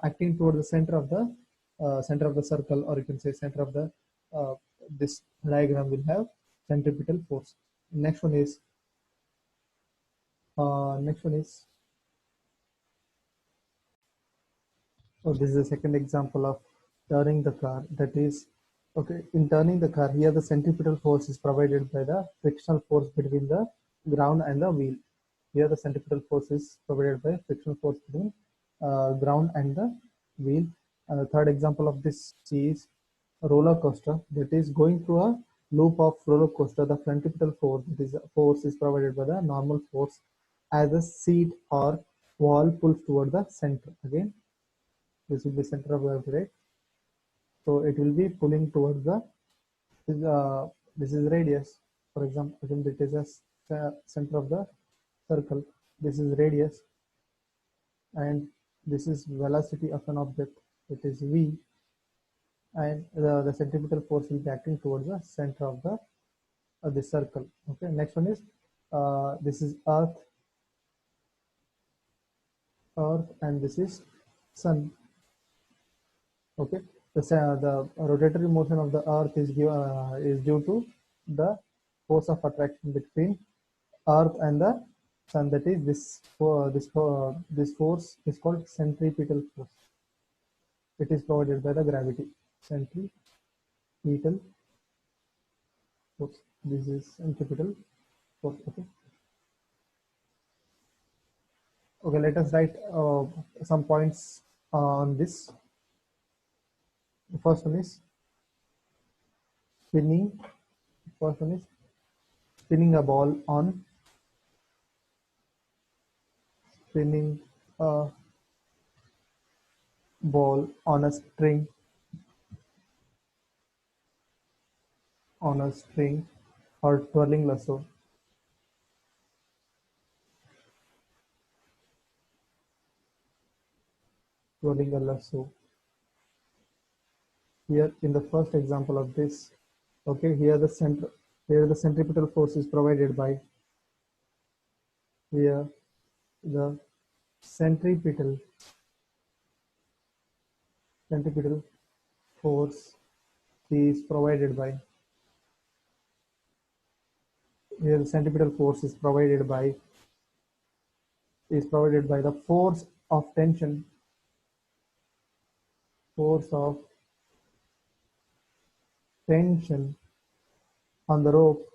acting toward the center of the circle, or you can say center of the this diagram will have centripetal force. Next one is next one is so this is the second example of turning the car. That is, okay, in turning the car, here the centripetal force is provided by the frictional force between the ground and the wheel. Here the centripetal force is provided by frictional force between ground and the wheel. And the third example of this is a roller coaster, that is going through a loop of roller coaster. The centripetal force, that is force, is provided by the normal force as the seat or wall pulls toward the center. Again, this will be center of gravity, right? So it will be pulling towards the this is radius. For example, it is a center of the circle. This is radius, and this is velocity of an object. It is v, and the centripetal force will be acting towards the center of the circle. Okay. Next one is this is Earth, and this is Sun. Okay, the rotatory motion of the Earth is due to the force of attraction between Earth and the Sun. That is, this force is called centripetal force. It is provided by the gravity. Centripetal force. This is centripetal force. Okay. Okay. Let us write some points on this. The first one is spinning. First one is spinning a ball on spinning a ball on a string on a string or twirling lasso. Twirling a lasso. Here in the first example of this, okay, here the centripetal force is provided by, here the centripetal force is provided by, here the centripetal force is provided by the force of tension on the rope,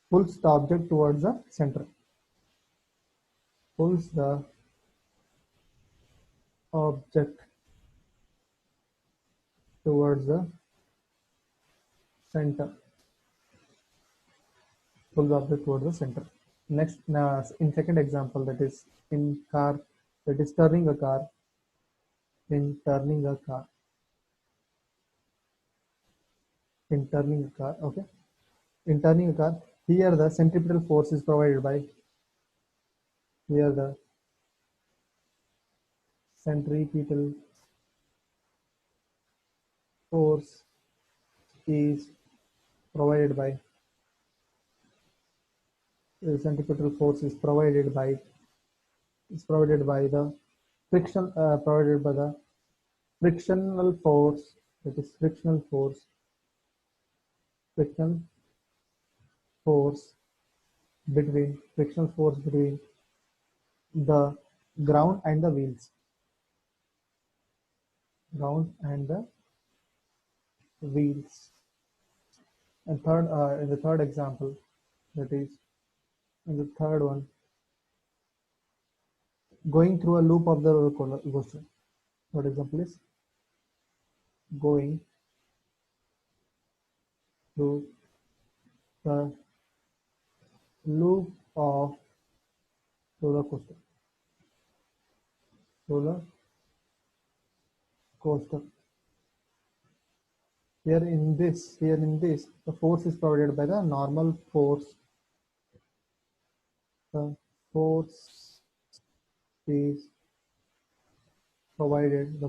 pulls the object towards the center, pulls the object towards the center, Next, in second example, that is turning a car, okay, in turning a car, here the centripetal force is provided by, here the centripetal force is provided by, the centripetal force is provided by the frictional force, that is frictional force between the ground and the wheels, and in the third example, that is in the third one, going through a loop of the roller coaster. Third example is going through the loop of roller coaster. Here in this, the force is provided by the normal force. The force is provided by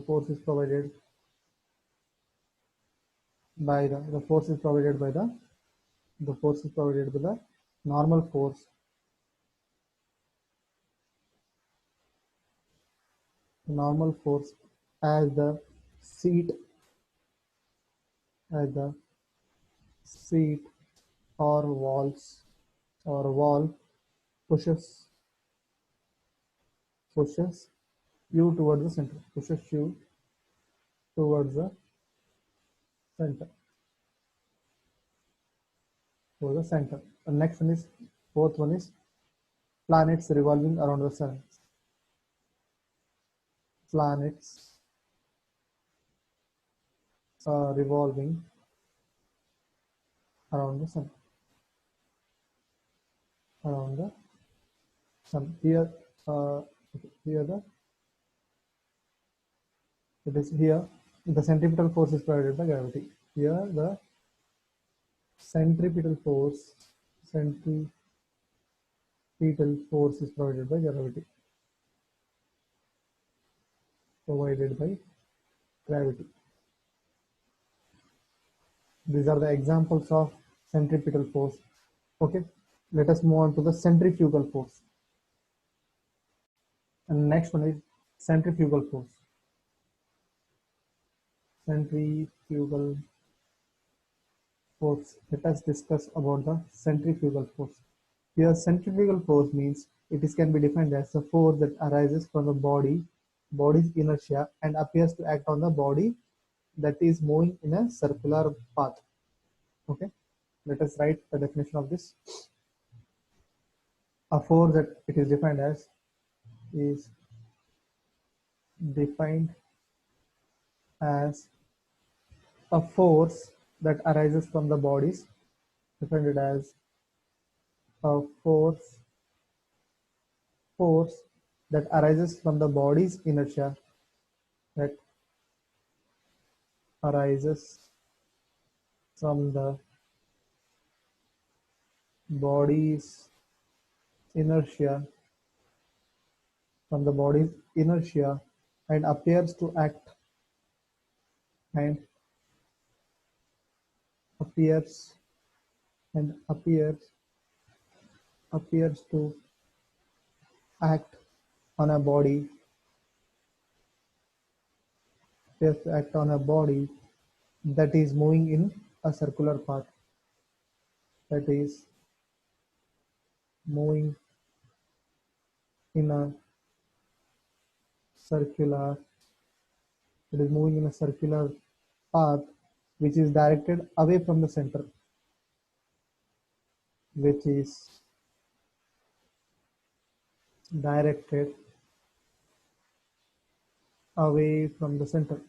the normal force, as the seat or wall pushes you towards the center, The next one is, fourth one is planets revolving around the sun. Planets revolving around the sun. Here, the centripetal force is provided by gravity. Here the centripetal force is provided by gravity. These are the examples of centripetal force. Okay, let us move on to the centrifugal force. And next one is centrifugal force. Let us discuss about the centrifugal force. Here, centrifugal force means can be defined as the force that arises from the body's inertia and appears to act on the body that is moving in a circular path. Okay, let us write the definition of this. A force that it is defined as a force that arises from the bodies, defined as a force that arises from the body's inertia arises from the body's inertia from the body's inertia and appears to act and appears appears to act on a body appears to act on a body that is moving in a circular path that is moving in a circular it is moving in a circular path which is directed away from the center which is directed away from the center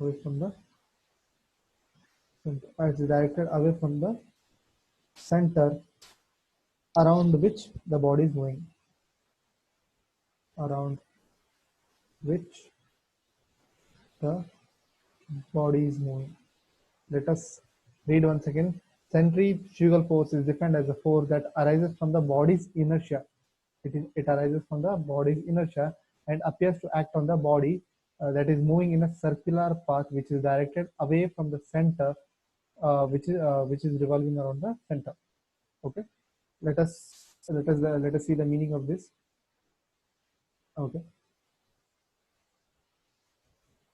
away from the center it's directed away from the center around which the body is moving around which the body is moving. Let us read once again. Centrifugal force is defined as a force that arises from the body's inertia. It arises from the body's inertia and appears to act on the body that is moving in a circular path which is directed away from the center, which is revolving around the center. Okay. Let us see the meaning of this. Okay.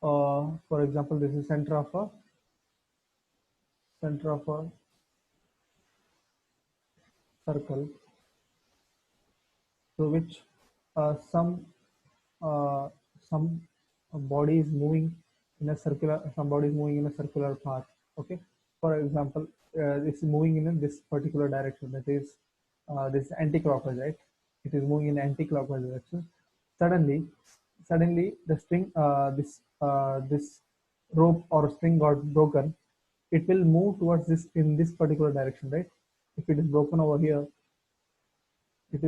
For example, this is center of a circle through which uh, some uh, some body is moving in a circular some body is moving in a circular path. Okay, for example, it's moving in this particular direction, that is this anti-clockwise, right? It is moving in anti-clockwise direction. Suddenly the string this rope or string got broken. It will move towards this in this particular direction, right? If it is broken over here, it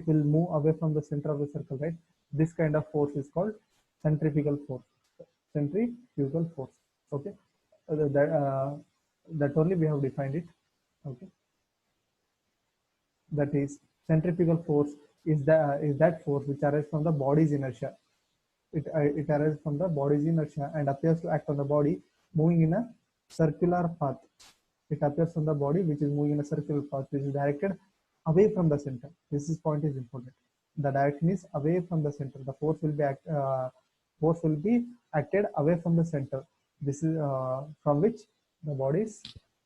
will move away from the center of the circle, right? This kind of force is called centrifugal force. Centrifugal force. Okay, that only we have defined it. Okay, that is centrifugal force is that force which arises from the body's inertia. It arises from the body's inertia and appears to act on the body moving in a circular path. It appears on the body which is moving in a circular path which is directed away from the center. This point is important. The direction is away from the center. The force will be acted away from the center. This is from which the body is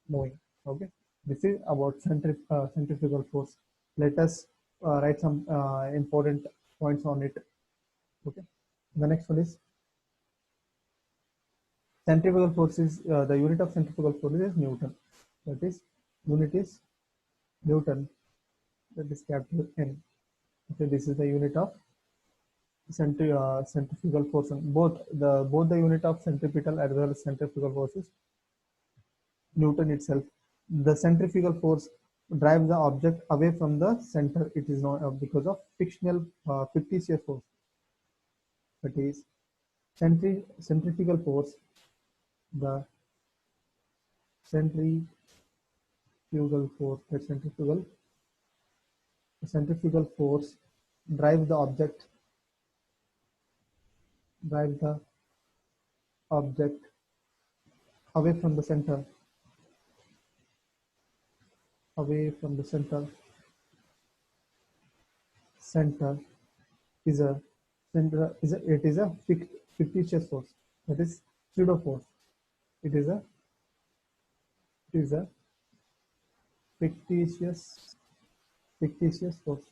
moving. Okay. This is about centrifugal force. Let us write some important points on it. Okay. The next one is centrifugal force is the unit of centrifugal force is Newton. That is unit is Newton. That is capital N. Okay, this is the unit of centrifugal force. And both the unit of centripetal as well as centrifugal force is Newton itself. The centrifugal force drives the object away from the center. It is not because of fictitious force. That is centrifugal force. The centrifugal force. The centrifugal force drives the object away from the center. Center is a fictitious force. That is pseudo force. It is a fictitious force.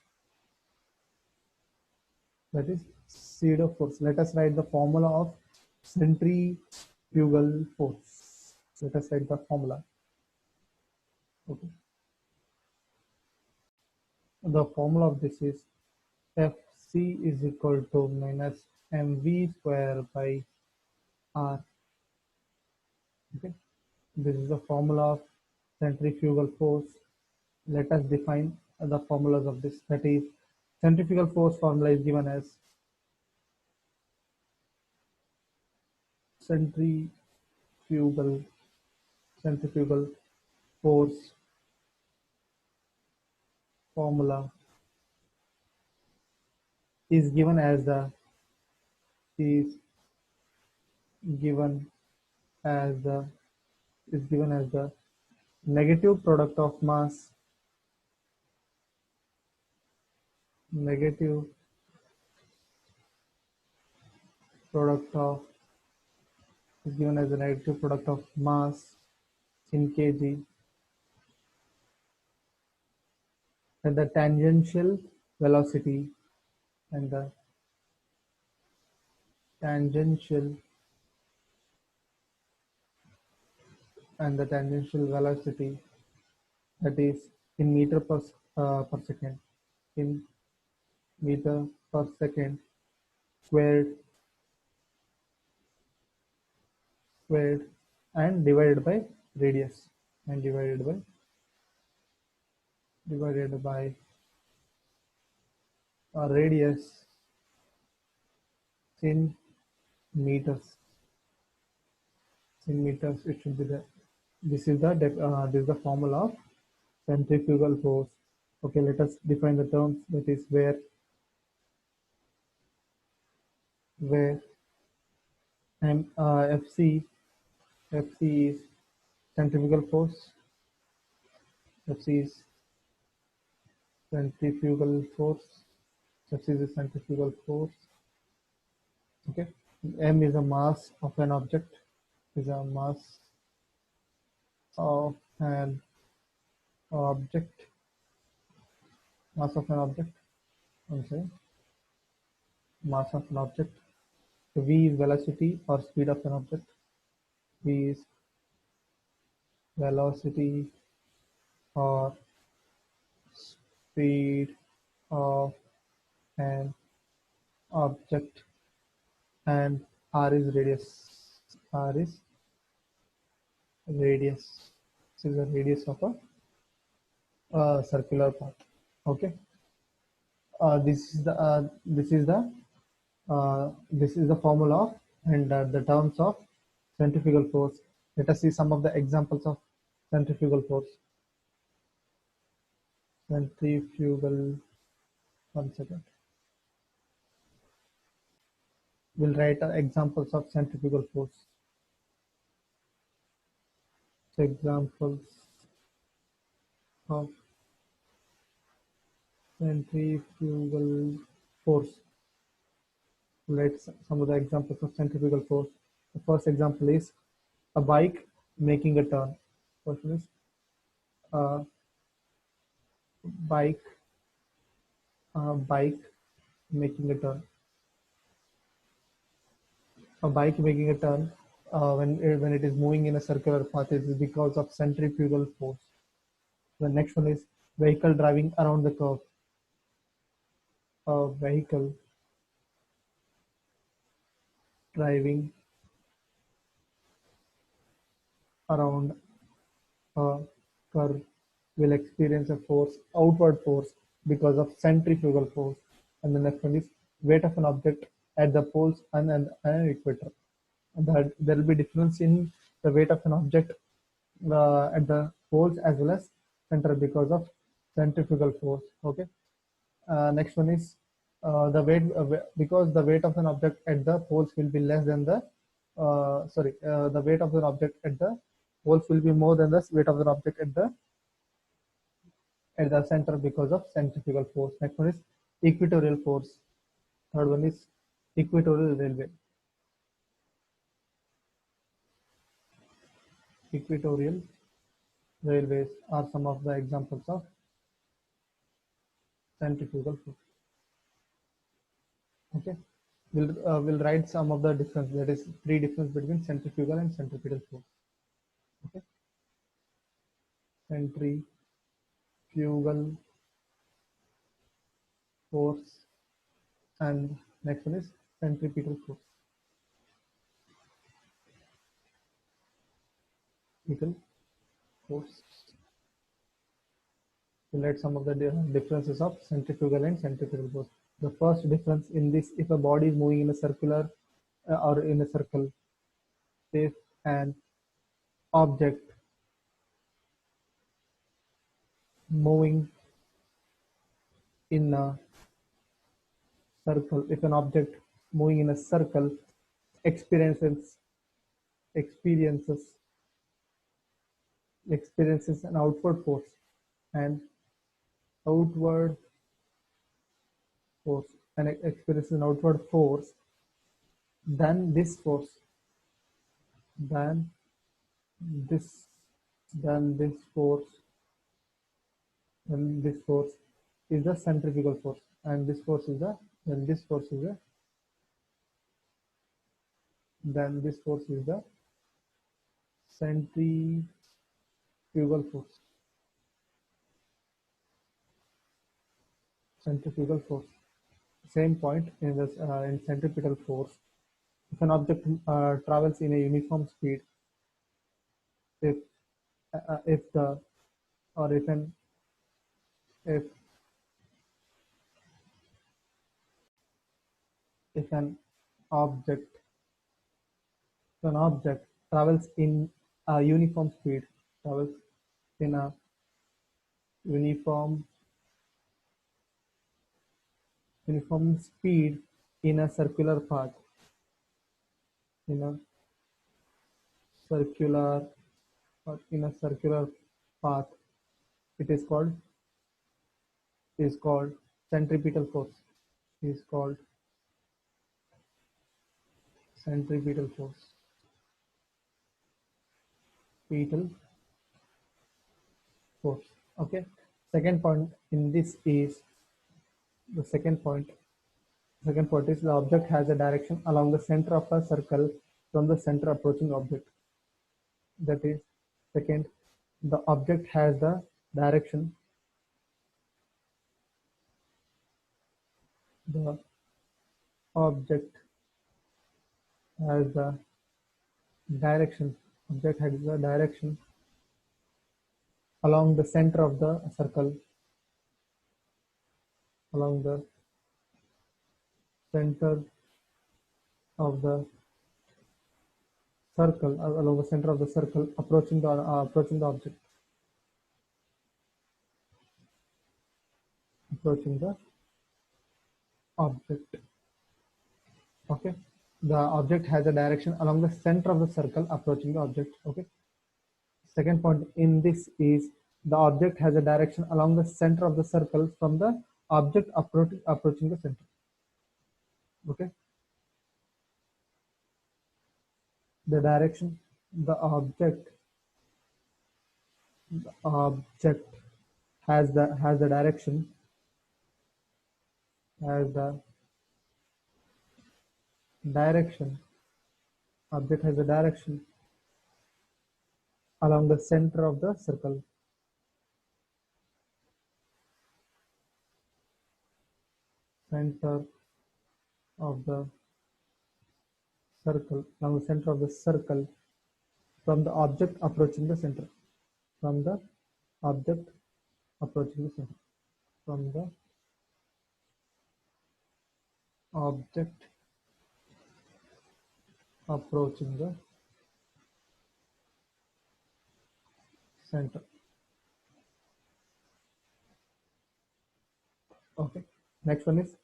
That is pseudo force. Let us write the formula of centrifugal force. Let us write the formula. Okay. The formula of this is Fc is equal to minus mv square by r. Okay. This is the formula of centrifugal force. Let us define the formulas of this. That is, centrifugal force formula is given as centrifugal force formula is given as the is given as the given as the negative product of mass negative product of is given as the negative product of mass in kg and the tangential velocity and the tangential tangential velocity, that is in meter per second, in meter per second squared squared and divided by radius and divided by radius in meters. In meters, it should be the this is the formula of centrifugal force. Okay, let us define the terms. That is where and FC is centrifugal force. FC is centrifugal force. FC is a centrifugal force. Okay, M is a mass of an object. Is a mass of an object. Mass of an object. I'm saying mass of an object. So V is velocity or speed of an object. V is velocity or speed of an object, and R is radius. R is radius. This is the radius of a circular path. Okay. This is the formula of and the terms of centrifugal force. Let us see some of the examples of centrifugal force. Centrifugal. One second. We'll write examples of centrifugal force. Examples of centrifugal force. Let's some of the examples of centrifugal force. The first example is a bike making a turn. Question is bike making a turn. A bike making a turn when it is moving in a circular path, it is because of centrifugal force. The next one is vehicle driving around the curve. A vehicle driving around a curve will experience a force, outward force, because of centrifugal force. And the next one is weight of an object at the poles and an equator. That there will be difference in the weight of an object at the poles as well as center because of centrifugal force. Okay. Next one is the weight because the weight of an object at the poles will be less than the the weight of an object at the poles will be more than the weight of an object at the center because of centrifugal force. Next one is equatorial force. Third one is equatorial railway. Equatorial railways are some of the examples of centrifugal force. Okay, we'll write some of the difference. That is three difference between centrifugal and centripetal force. Okay, centrifugal force and next one is centripetal force. Centripetal force. We'll write some of the differences of centrifugal and centripetal force. The first difference in this, if a body is moving in a circular or in a circle, safe and object moving in a circle, if an object moving in a circle experiences experiences experiences an outward force and outward force and experiences an outward force, then this force then this then this force then this force is the centrifugal force, and this force is the then this force is the then this force is the centrifugal force. Centrifugal force. Same point in this in centripetal force. If an object travels in a uniform speed, if if the or if if object an object travels in a uniform speed, travels in a uniform uniform speed in a circular path, in a circular in a circular path, it is called centripetal force. Is called centripetal force. Petal force. Okay. Second point in this is the second point. Second point is the object has a direction along the center of a circle from the center approaching object. That is, second, the object has the direction. The object has the direction. Object has the direction along the center of the circle. Along the center of the circle. Along the center of the circle, approaching the object. Approaching the object. Okay. The object has a direction along the center of the circle approaching the object. Okay. Second point in this is the object has a direction along the center of the circle from the object approaching the center. Okay. The direction, the object has the direction, has the direction, object has a direction along the center of the circle. Center of the circle, along the center of the circle from the object approaching the center. From the object approaching the center. From the object approaching the center. Okay. Next one is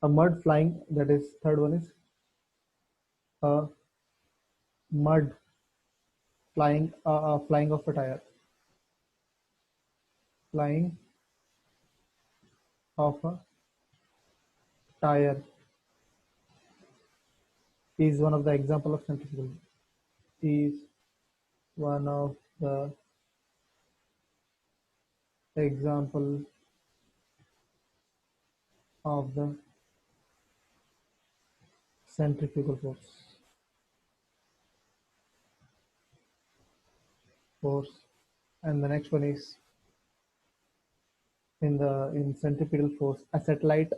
a mud flying. That is third one is a mud flying off a tire. Flying off a tire is one of the example of centrifugal. Is one of the example of the centrifugal force. And the next one is in centripetal force, a satellite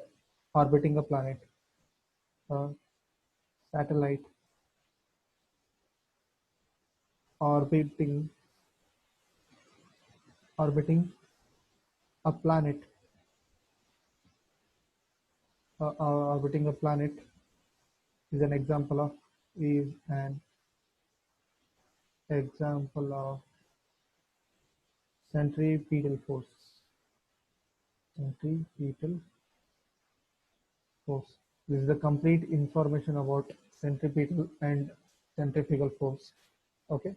orbiting a planet. A satellite orbiting a planet. Orbiting a planet is an example of is an Example of centripetal force. Centripetal force. This is the complete information about centripetal and centrifugal force. Okay.